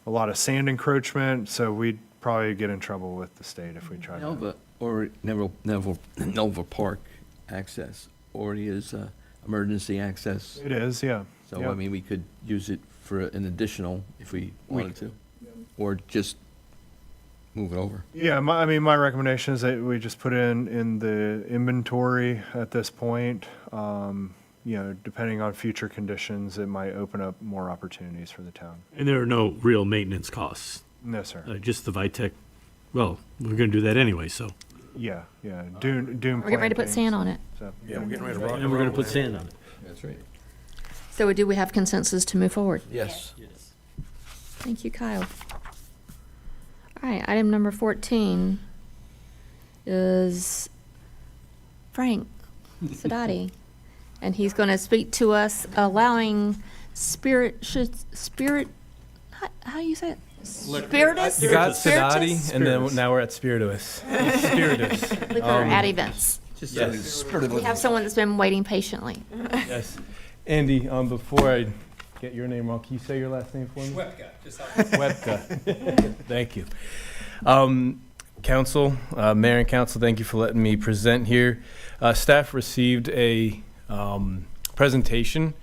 a lot of sand encroachment, so we'd probably get in trouble with the state if we tried to. Nelva, or Nelva Park access already is emergency access. It is, yeah. So, Yeah. I mean, we could use it for an additional if we wanted to, or just move it over. Yeah, my recommendation is that we just put it in the inventory at this point. Depending on future conditions, it might open up more opportunities for the town. And there are no real maintenance costs, No, sir. just the VITEC, well, we're going to do that anyway, so. Yeah. Dune We're getting ready to put plantings, sand on it. so, Yeah, we're getting ready to rock. And we're going to put sand on it. That's right. So do we have consensus to move forward? Yes. Thank you, Kyle. All right, item number 14 is Frank Sadati, and he's going to speak to us allowing how do you say it? Spiritus? You got Spiritus? Cannady, and then now we're at Spiritus. Spiritus. Liquor at events. Yes. We have someone that's been waiting patiently. Yes. Andy, before I get your name wrong, can you say your last name for me? Webka, just Webka. Thank you. Council, Mayor and Council, thank you for letting me present here. Staff received a presentation,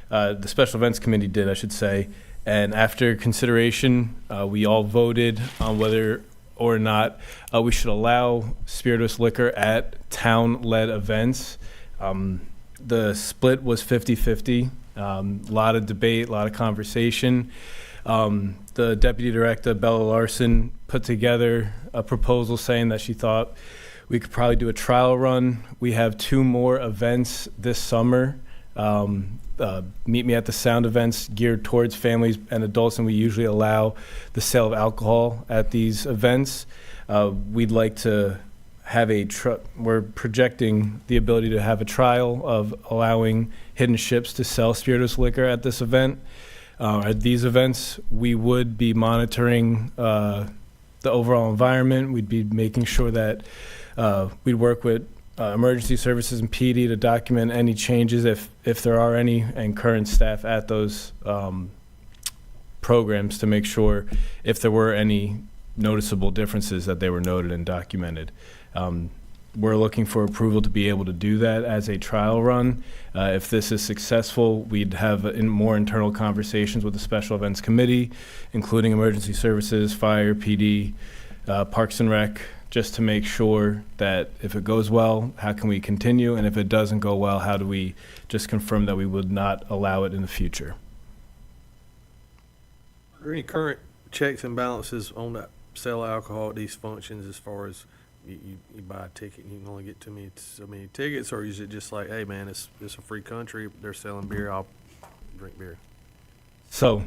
the Special Events Committee did, I should say, and after consideration, we all voted on whether or not we should allow spirituous liquor at town-led events. The split was 50-50. A lot of debate, a lot of conversation. The Deputy Director, Bella Larson, put together a proposal saying that she thought we could probably do a trial run. We have 2 more events this summer. Meet Me at the Sound events geared towards families and adults, and we usually allow the sale of alcohol at these events. We'd like to have we're projecting the ability to have a trial of allowing Hidden Ships to sell spirituous liquor at this event. At these events, we would be monitoring the overall environment. We'd be making sure that we'd work with emergency services and PD to document any changes if there are any, and current staff at those programs to make sure if there were any noticeable differences that they were noted and documented. We're looking for approval to be able to do that as a trial run. If this is successful, we'd have more internal conversations with the Special Events Committee, including emergency services, fire, PD, Parks and Rec, just to make sure that if it goes well, how can we continue? And if it doesn't go well, how do we just confirm that we would not allow it in the future? Are there any current checks and balances on that sell alcohol at these functions as far as you buy a ticket and you can only get so many tickets, or is it just like, hey man, it's a free country, they're selling beer, I'll drink beer? So,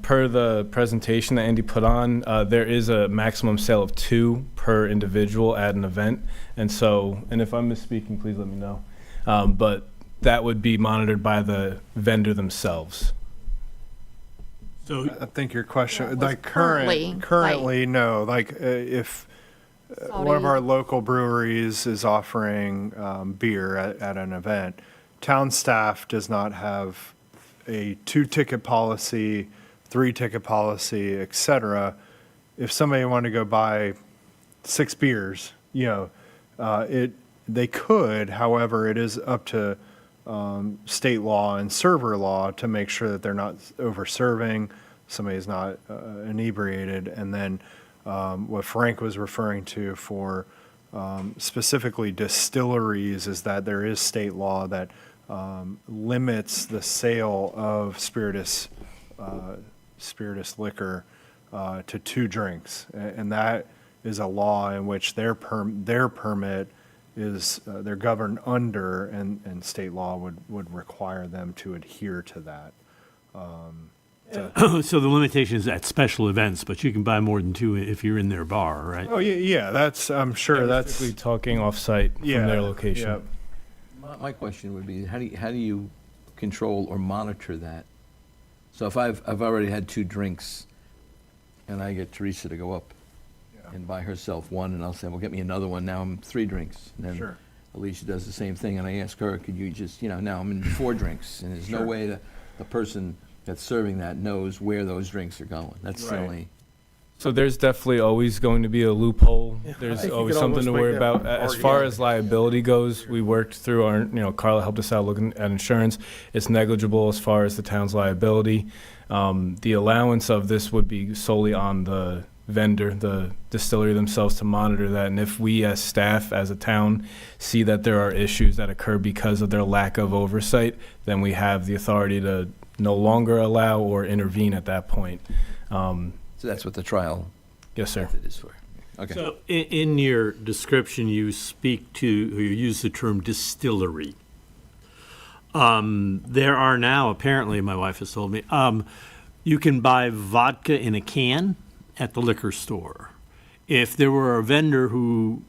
per the presentation that Andy put on, there is a maximum sale of 2 per individual at an event. And so, and if I'm misspeaking, please let me know. But that would be monitored by the vendor themselves. So I think your question, was like currently, no. Like if one of our local breweries is offering beer at an event, town staff does not have a 2-ticket policy, 3-ticket policy, et cetera. If somebody wanted to go buy 6 beers, they could. However, it is up to state law and server law to make sure that they're not over-serving, somebody's not inebriated. And then what Frank was referring to for specifically distilleries is that there is state law that limits the sale of spirituous liquor to 2 drinks. And that is a law in which their permit is, they're governed under, and state law would require them to adhere to that. So the limitation is at special events, but you can buy more than 2 if you're in their bar, right? Oh, yeah, that's, I'm sure that's. Strictly talking off-site from their location. Yeah. My question would be, how do you control or monitor that? So if I've already had 2 drinks, and I get Teresa to go up and buy herself one, and I'll say, well, get me another one. Now I'm 3 drinks. And then Sure. Alicia does the same thing, and I ask her, could you just, now I'm in 4 drinks, and there's no Sure. way that the person that's serving that knows where those drinks are going. That's the Right. only, So there's definitely always going to be a loophole. I There's think you always could something almost to make worry that about. As far argument. as liability goes, we worked through our, Carla helped us out looking at insurance. It's negligible as far as the town's liability. The allowance of this would be solely on the vendor, the distillery themselves, to monitor that. And if we as staff, as a town, see that there are issues that occur because of their lack of oversight, then we have the authority to no longer allow or intervene at that point. so that's what the trial Yes, sir. method is for. Okay. So in your description, you speak to, or you use the term distillery. There are now, apparently, my wife has told me, you can buy vodka in a can at the liquor store. If there were a vendor who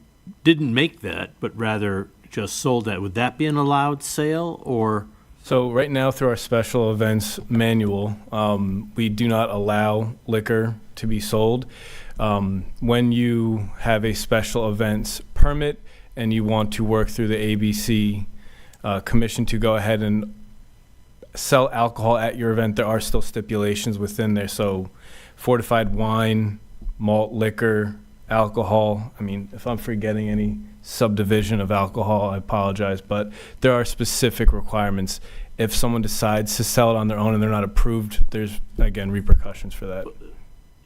didn't make that, but rather just sold that, would that be an allowed sale, or? So right now, through our special events manual, we do not allow liquor to be sold. When you have a special events permit and you want to work through the ABC commission to go ahead and sell alcohol at your event, there are still stipulations within there. So fortified wine, malt liquor, alcohol. I mean, if I'm forgetting any subdivision of alcohol, I apologize, but there are specific requirements. If someone decides to sell it on their own and they're not approved, there's, again, repercussions for that.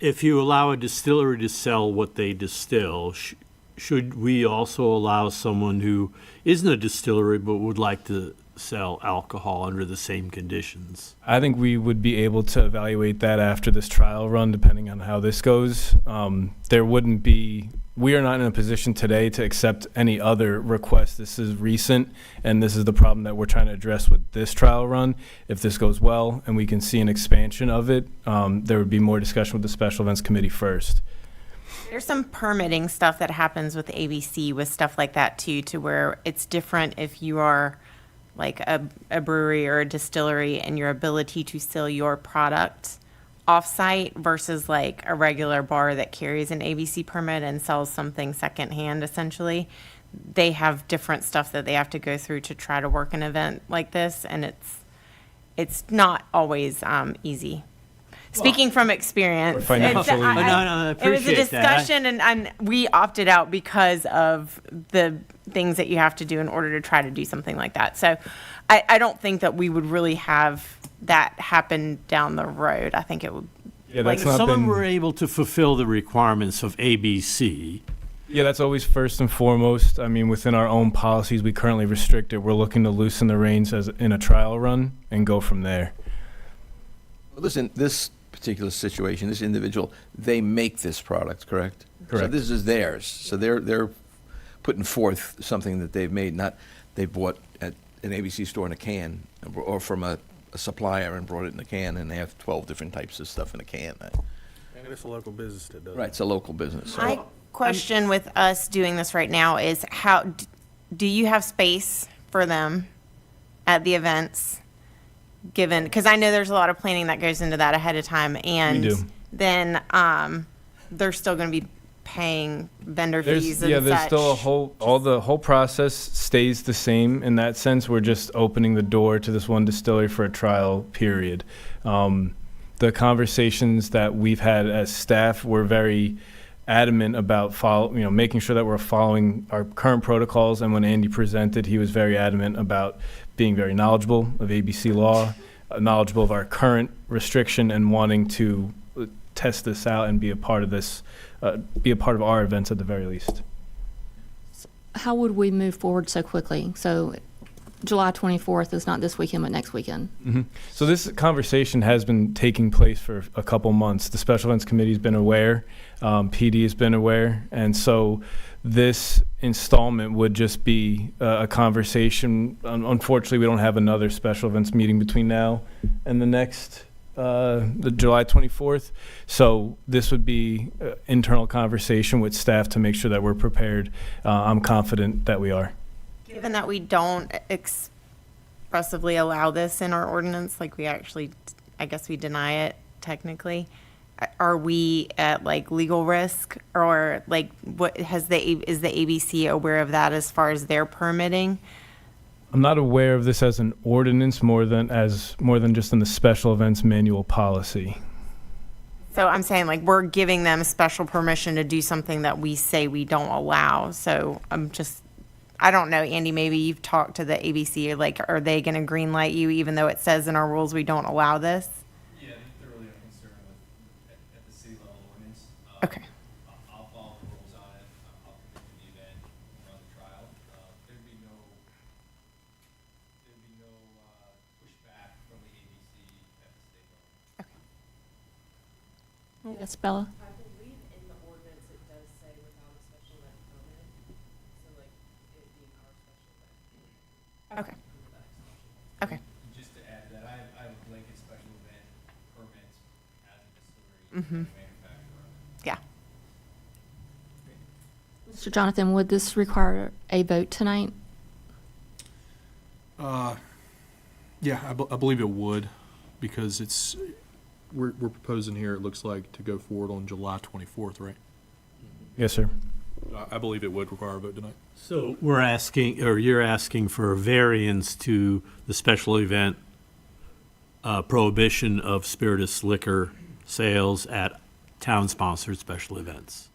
If you allow a distillery to sell what they distill, should we also allow someone who isn't a distillery but would like to sell alcohol under the same conditions? I think we would be able to evaluate that after this trial run, depending on how this goes. There wouldn't be, we are not in a position today to accept any other request. This is recent, and this is the problem that we're trying to address with this trial run. If this goes well and we can see an expansion of it, there would be more discussion with the Special Events Committee first. There's some permitting stuff that happens with ABC with stuff like that too, to where it's different if you are like a brewery or a distillery and your ability to sell your product off-site versus like a regular bar that carries an ABC permit and sells something secondhand, essentially. They have different stuff that they have to go through to try to work an event like this, and it's not always easy. Speaking from experience, financially- No, I it was a appreciate that. discussion, and we opted out because of the things that you have to do in order to try to do something like that. So I don't think that we would really have that happen down the road. I think it would. Yeah, Like, that's If not someone been. were able to fulfill the requirements of ABC, Yeah, that's always first and foremost. I mean, within our own policies, we currently restrict it. We're looking to loosen the reins as in a trial run and go from there. Listen, this particular situation, this individual, they make this product, correct? So Correct. this is theirs. So they're putting forth something that they've made, not they bought at an ABC store in a can, or from a supplier and brought it in a can, and they have 12 different types of stuff in a can. And it's a local business that does it. Right, it's a local business. So My question with us doing this right now is how do you have space for them at the events? Given, because I know there's a lot of planning that goes into that ahead of time, and We do. then they're still going to be paying vendor fees and There's such. still the whole process stays the same in that sense. We're just opening the door to this one distillery for a trial period. The conversations that we've had as staff were very adamant about making sure that we're following our current protocols. And when Andy presented, he was very adamant about being very knowledgeable of ABC law, knowledgeable of our current restriction, and wanting to test this out and be a part of this, be a part of our events at the very least. How would we move forward so quickly? So July 24th is not this weekend, but next weekend. Mm-hmm. So this conversation has been taking place for a couple months. The Special Events Committee's been aware, PD has been aware, and so this installment would just be a conversation. Unfortunately, we don't have another special events meeting between now and the next, the July 24th. So this would be internal conversation with staff to make sure that we're prepared. I'm confident that we are. Given that we don't expressively allow this in our ordinance, like we actually, I guess we deny it technically, are we at like legal risk, or like what is the ABC aware of that as far as their permitting? I'm not aware of this as an ordinance more than just in the special events manual policy. So I'm saying like we're giving them special permission to do something that we say we don't allow. So I don't know, Andy, maybe you've talked to the ABC, like, are they going to green light you even though it says in our rules we don't allow this? Yeah, they thoroughly are concerned with, at the city level ordinance. Okay. I'll follow the rules on it. I'll commit to the event, run the trial. There'd be no pushback from the ABC at the state level. Yes, Bella? I believe in the ordinance it does say without a special event permit, so like it being our special event. Okay. Okay. Just to add that, I have a blanket special event permit as a distillery Mhm. manufacturer. Yeah. Mr. Jonathan, would this require a vote tonight? Yeah, I believe it would, because we're proposing here, it looks like, to go forward on July 24th, right? Yes, sir. I believe it would require a vote tonight. So we're asking, or you're asking for a variance to the special event prohibition of spirituous liquor sales at town-sponsored special events.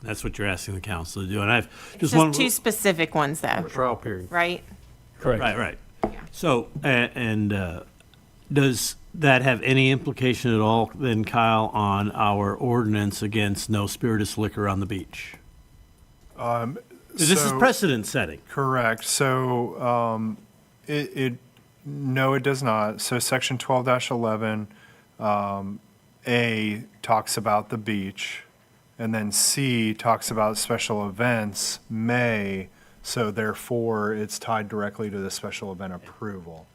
That's what you're asking the council to do, and I've just Just one. two specific ones though, Trial period. right? Correct. Right. So, does that have any implication at all, then, Kyle, on our ordinance against no spirituous liquor on the beach? This is So- precedent setting. Correct. So no, it does not. So section 12-11, A talks about the beach, and then C talks about special events may, so therefore it's tied directly to the special event approval.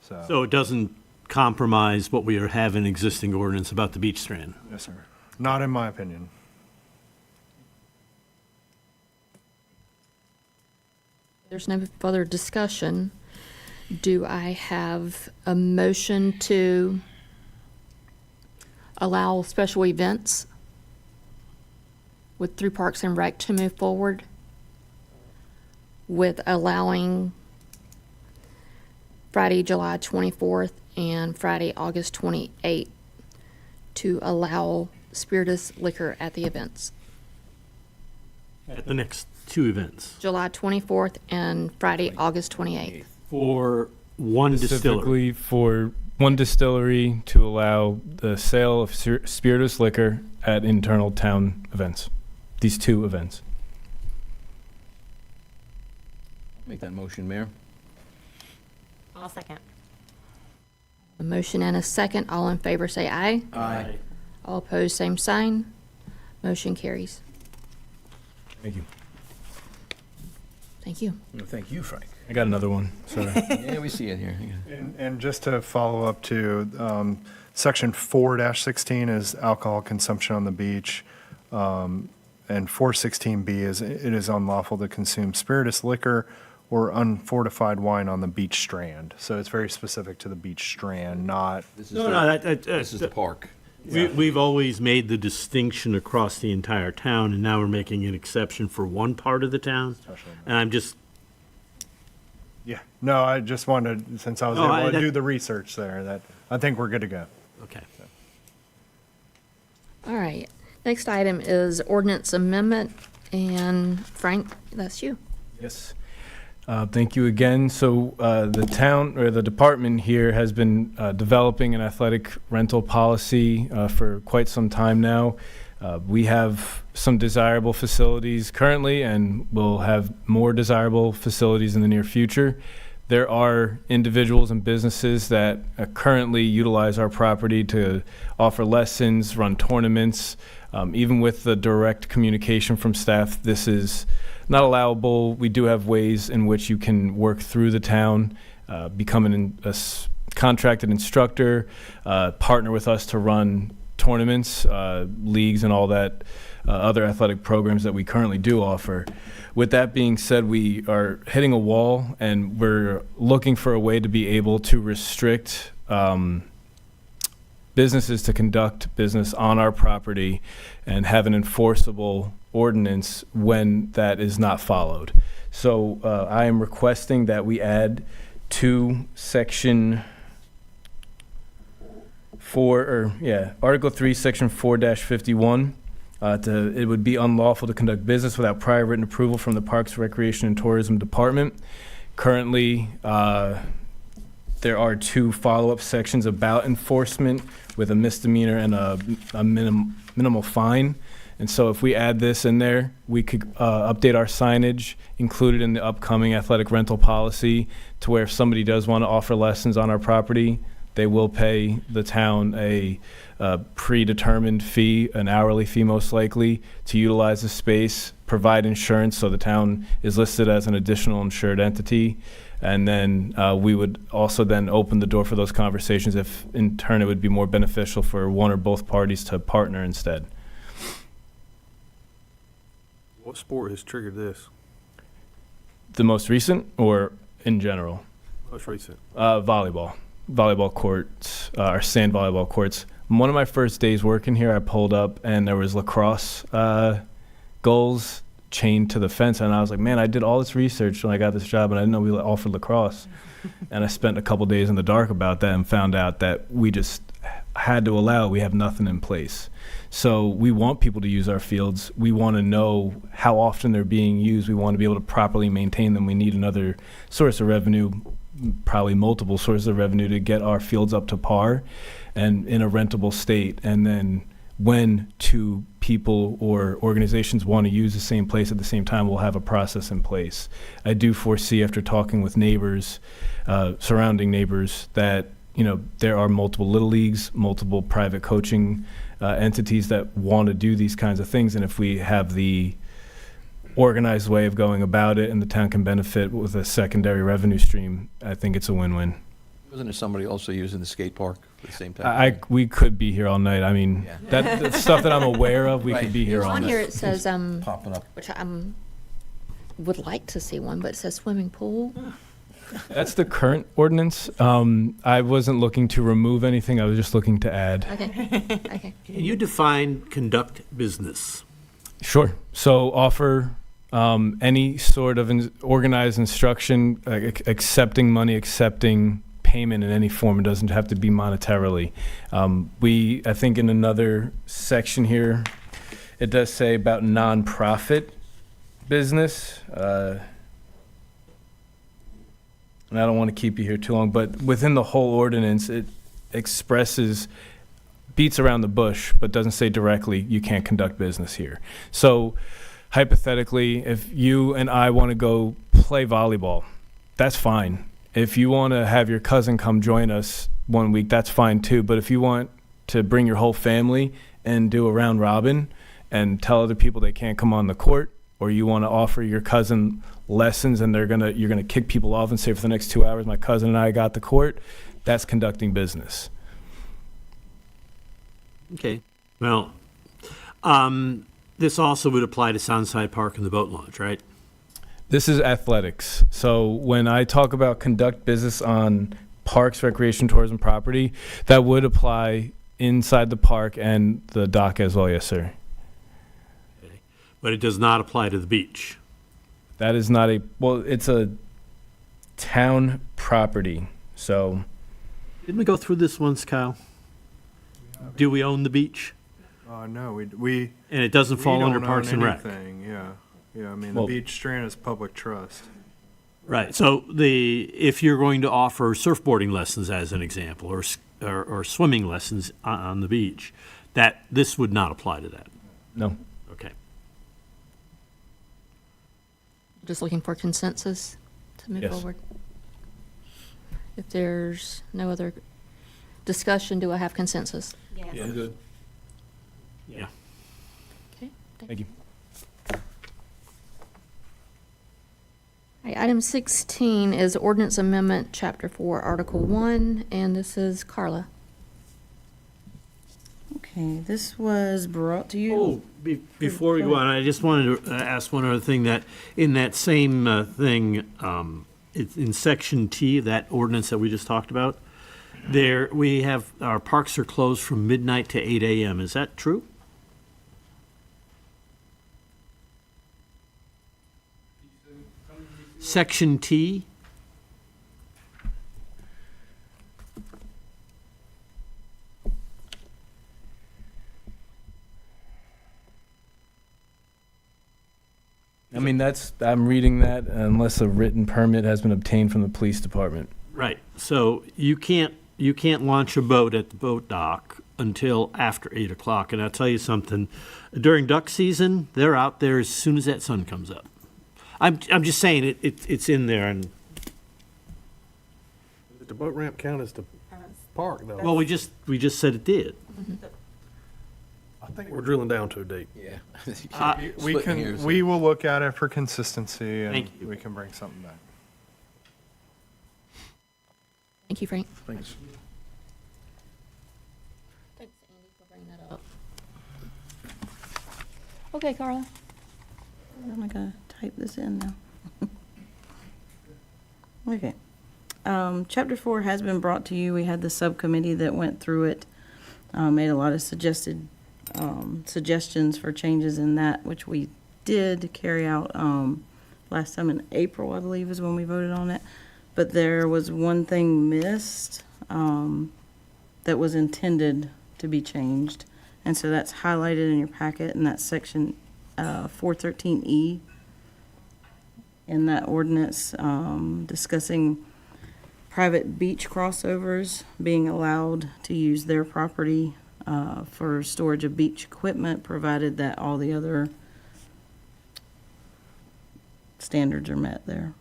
So it doesn't compromise what we have in existing ordinance about the beach strand. Yes, sir. Not in my opinion. There's no further discussion. Do I have a motion to allow special events through Parks and Rec to move forward with allowing Friday, July 24th and Friday, August 28th to allow spirituous liquor at the events? At the next two events. July 24th and Friday, August 28th. For one distillery. Specifically for one distillery to allow the sale of spirituous liquor at internal town events. These two events. Make that motion, Mayor. I'll second. A motion and a second. All in favor say aye. Aye. All opposed, same sign. Motion carries. Thank you. Thank you. Well, thank you, Frank. I got another one. Sorry. Yeah, we see it here. And just to follow up to, section 4-16 is alcohol consumption on the beach. And 416B is, it is unlawful to consume spirituous liquor or unfortified wine on the beach strand. So it's very specific to the beach strand, not. This is No, this is the park. We've always made the distinction across the entire town, and now we're making an exception for one part of the town. And I'm just, Yeah, no, I just wanted, since I was No, able to that- do the research there, that I think we're good to go. okay. All right. Next item is ordinance amendment. And Frank, that's you. Yes. Thank you again. So the town, or the department here, has been developing an athletic rental policy for quite some time now. We have some desirable facilities currently, and we'll have more desirable facilities in the near future. There are individuals and businesses that currently utilize our property to offer lessons, run tournaments. Even with the direct communication from staff, this is not allowable. We do have ways in which you can work through the town, become a contracted instructor, partner with us to run tournaments, leagues, and all that other athletic programs that we currently do offer. With that being said, we are hitting a wall, and we're looking for a way to be able to restrict businesses to conduct business on our property and have an enforceable ordinance when that is not followed. So I am requesting that we add to section 4, Article 3, Section 4-51. It would be unlawful to conduct business without prior written approval from the Parks, Recreation, and Tourism Department. Currently, there are 2 follow-up sections about enforcement with a misdemeanor and a minimal fine. And so if we add this in there, we could update our signage, include it in the upcoming athletic rental policy, to where if somebody does want to offer lessons on our property, they will pay the town a predetermined fee, an hourly fee most likely, to utilize the space, provide insurance, so the town is listed as an additional insured entity. And then we would also then open the door for those conversations if in turn it would be more beneficial for one or both parties to partner instead. What sport has triggered this? The most recent or in general? Most recent. Volleyball courts, or sand volleyball courts. One of my first days working here, I pulled up and there was lacrosse goals chained to the fence, and I was like, man, I did all this research when I got this job and I didn't know we offered lacrosse. And I spent a couple days in the dark about that and found out that we just had to allow it. We have nothing in place. So we want people to use our fields. We want to know how often they're being used. We want to be able to properly maintain them. We need another source of revenue, probably multiple sources of revenue, to get our fields up to par and in a rentable state. And then when 2 people or organizations want to use the same place at the same time, we'll have a process in place. I do foresee, after talking with neighbors, surrounding neighbors, that there are multiple little leagues, multiple private coaching entities that want to do these kinds of things. And if we have the organized way of going about it and the town can benefit with a secondary revenue stream, I think it's a win-win. Wasn't there somebody also using the skate park at the same time? We could be here all night. I mean, Yeah. that's stuff that I'm aware of. We Right. could be here all On night. here it says, Popping up. which I would like to see one, but it says swimming pool. That's the current ordinance. I wasn't looking to remove anything. I was just looking to add. Okay. Can you define conduct business? Sure. So offer any sort of organized instruction, accepting money, accepting payment in any form. It doesn't have to be monetarily. I think in another section here, it does say about nonprofit business. And I don't want to keep you here too long, but within the whole ordinance, it beats around the bush, but doesn't say directly you can't conduct business here. So hypothetically, if you and I want to go play volleyball, that's fine. If you want to have your cousin come join us one week, that's fine too. But if you want to bring your whole family and do a round robin and tell other people they can't come on the court, or you want to offer your cousin lessons and you're gonna kick people off and say, for the next 2 hours, my cousin and I got the court, that's conducting business. Okay. Well, this also would apply to Soundside Park and the boat launch, right? This is athletics. So when I talk about conduct business on parks, recreation, tourism property, that would apply inside the park and the dock as well, yes, sir. Okay. But it does not apply to the beach. That is not it's a town property, so. Didn't we go through this once, Kyle? Do we own the beach? No, we. And it doesn't fall under Parks and Rec? Yeah, I mean, Well- the beach strand is public trust. Right. So if you're going to offer surfboarding lessons as an example, or swimming lessons on the beach, this would not apply to that. No. Okay. Just looking for consensus to move Yes. forward. If there's no other discussion, do I have consensus? Yes. I'm good. Yeah. Okay. Thank you. All right, item 16 is ordinance amendment, chapter 4, article 1, and this is Carla. Okay, this was brought to you. Oh, before we go on, I just wanted to ask one other thing, that in that same thing, it's in section T of that ordinance that we just talked about, We have, our parks are closed from midnight to 8 a.m. Is that true? Section T? I mean, I'm reading that unless a written permit has been obtained from the police department. Right, so you can't launch a boat at the boat dock until after 8 o'clock. And I'll tell you something, during duck season, they're out there as soon as that sun comes up. I'm just saying, it's in there, and, Did the boat ramp count as the park, though? well, we just said it did. I think we're drilling down to a deep. Yeah. We will look at it for consistency, and Thank you. we can bring something back. Thank you, Frank. Thanks. Thanks, Andy, for bringing that up. Okay, Carla. I'm not gonna type this in now. Okay. Chapter 4 has been brought to you. We had the subcommittee that went through it, made a lot of suggestions for changes in that, which we did carry out last time in April, I believe, is when we voted on it. But there was one thing missed that was intended to be changed. And so that's highlighted in your packet, and that's section 413E in that ordinance discussing private beach crossovers being allowed to use their property for storage of beach equipment, provided that all the other standards are met there.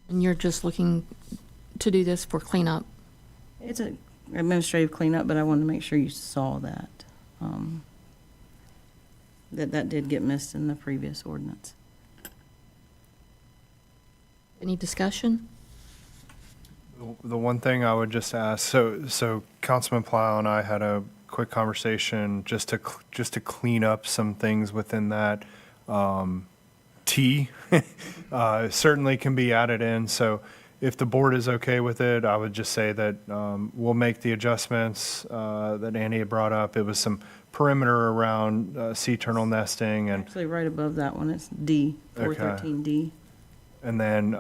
And you're just looking to do this for cleanup? It's an administrative cleanup, but I wanted to make sure you saw that. That did get missed in the previous ordinance. Any discussion? The one thing I would just ask, so Councilman Pleil and I had a quick conversation just to clean up some things within that. T certainly can be added in. So if the board is okay with it, I would just say that we'll make the adjustments that Andy had brought up. It was some perimeter around sea turtle nesting, and Actually, right above that one, it's D, 413D. and then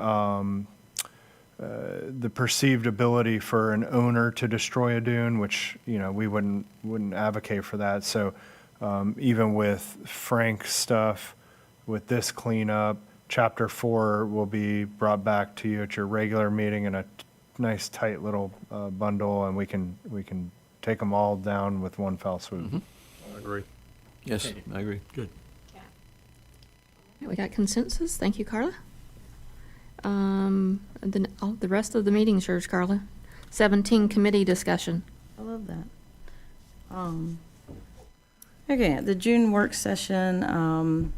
the perceived ability for an owner to destroy a dune, which, we wouldn't advocate for that. So even with Frank's stuff, with this cleanup, Chapter 4 will be brought back to you at your regular meeting in a nice tight little bundle, and we can take them all down with one fell swoop. Mm-hmm. I agree. Yes, I agree. Good. We got consensus. Thank you, Carla. And then the rest of the meeting's yours, Carla. 17, committee discussion. I love that. Okay, at the June work session,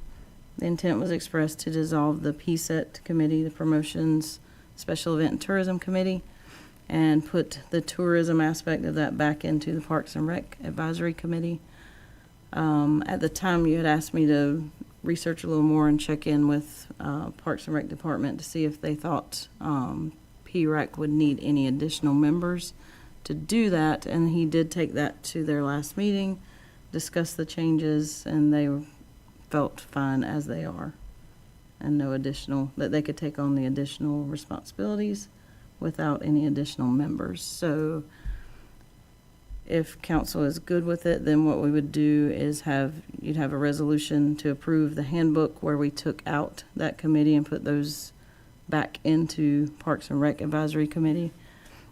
the intent was expressed to dissolve the PSET committee, the Promotions, Special Event and Tourism Committee, and put the tourism aspect of that back into the Parks and Rec Advisory Committee. At the time, you had asked me to research a little more and check in with Parks and Rec Department to see if they thought PREC would need any additional members to do that, and he did take that to their last meeting, discuss the changes, and they felt fine as they are, and no additional, that they could take on the additional responsibilities without any additional members. So if council is good with it, then what we would do is you'd have a resolution to approve the handbook where we took out that committee and put those back into Parks and Rec Advisory Committee,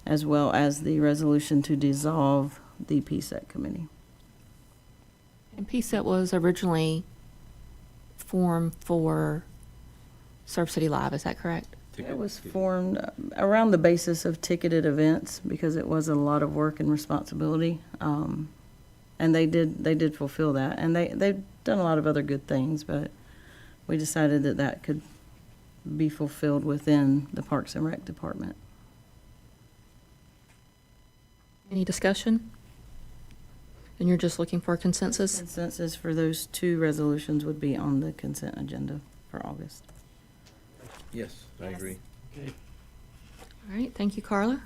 as well as the resolution to dissolve the PSET committee. And PSET was originally formed for Surf City Live, is that correct? It was formed around the basis of ticketed events because it was a lot of work and responsibility. And they did fulfill that. And they've done a lot of other good things, but we decided that could be fulfilled within the Parks and Rec Department. Any discussion? And you're just looking for a consensus? Consensus for those two resolutions would be on the consent agenda for August. Yes, I agree. All right, thank you, Carla.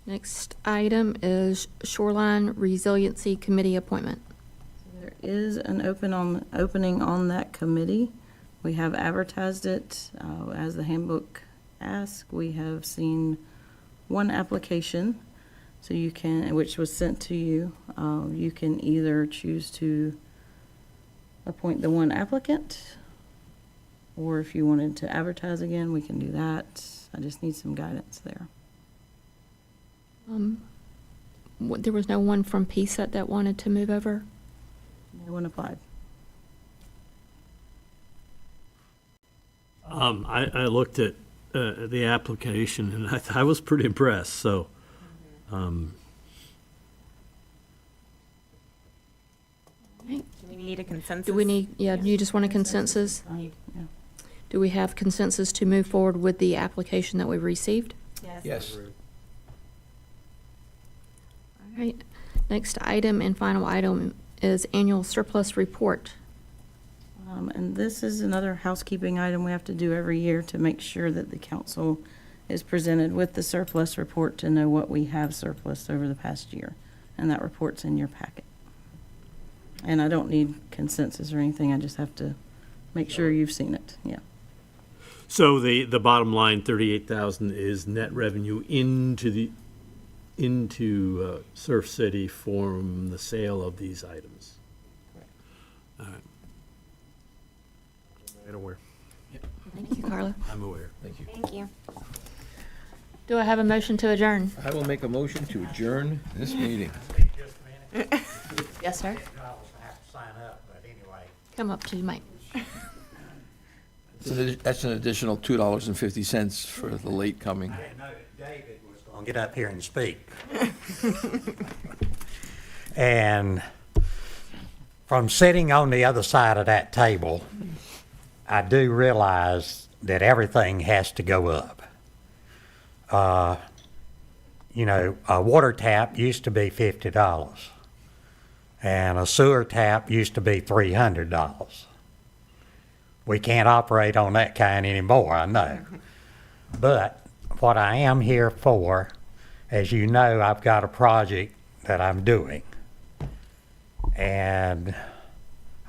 Next item is Shoreline Resiliency Committee appointment. There is an opening on that committee. We have advertised it, as the handbook asks. We have seen one application, so you can, which was sent to you. You can either choose to appoint the one applicant, or if you wanted to advertise again, we can do that. I just need some guidance there. There was no one from PSET that wanted to move over? No one applied. I looked at the application and I was pretty impressed, so. Do we need a consensus? Do we need, yeah, do you just want a consensus? Yeah. Do we have consensus to move forward with the application that we received? Yes. All right, next item and final item is annual surplus report. And this is another housekeeping item we have to do every year to make sure that the council is presented with the surplus report to know what we have surplus over the past year. And that report's in your packet. And I don't need consensus or anything, I just have to make sure you've seen it, yeah. So the bottom line, 38,000 is net revenue into Surf City from the sale of these items. All right, Made aware. Thank you, Carla. I'm aware. Thank you. Thank you. Do I have a motion to adjourn? I will make a motion to adjourn this meeting. Yes, sir. Come up to the mic. That's an additional $2.50 for the late coming. I didn't know that David was going to get up here and speak. And from sitting on the other side of that table, I do realize that everything has to go up. You know, a water tap used to be $50, and a sewer tap used to be $300. We can't operate on that kind anymore, I know. But what I am here for, as you know, I've got a project that I'm doing. And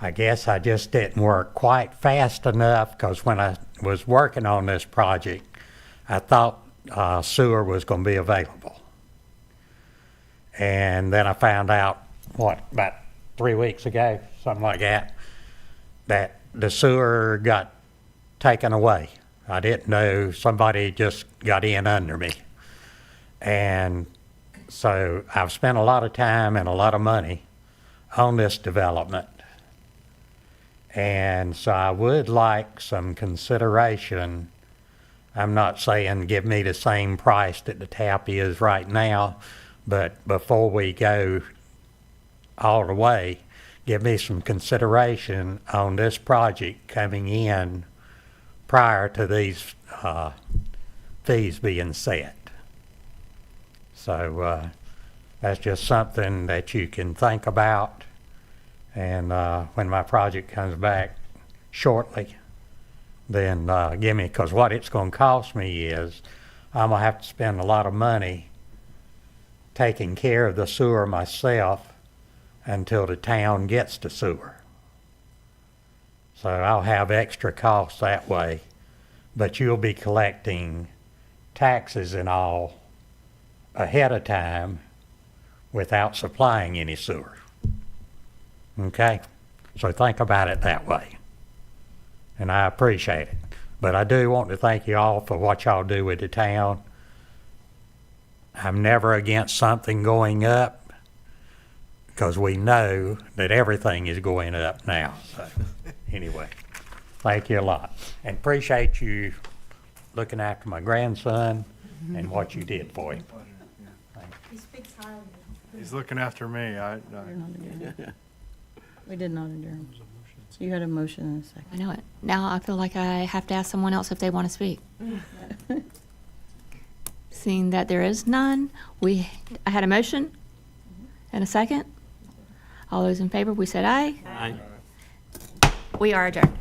I guess I just didn't work quite fast enough, because when I was working on this project, I thought sewer was going to be available. And then I found out, about 3 weeks ago, something like that, that the sewer got taken away. I didn't know, somebody just got in under me. And so I've spent a lot of time and a lot of money on this development. And so I would like some consideration. I'm not saying give me the same price that the tap is right now, but before we go all the way, give me some consideration on this project coming in prior to these fees being set. So that's just something that you can think about. And when my project comes back shortly, then give me, because what it's going to cost me is I'm going to have to spend a lot of money taking care of the sewer myself until the town gets the sewer. So I'll have extra costs that way, but you'll be collecting taxes and all ahead of time without supplying any sewer. Okay? So think about it that way. And I appreciate it. But I do want to thank you all for what y'all do with the town. I'm never against something going up, because we know that everything is going up now. So anyway, thank you a lot. And appreciate you looking after my grandson and what you did for him. He speaks highly. He's looking after me. You're not adjourned. We did not adjourn. So you had a motion and a second. I know it. Now I feel like I have to ask someone else if they want to speak. Seeing that there is none, I had a motion and a second. All those in favor, we said aye. Aye. We are adjourned.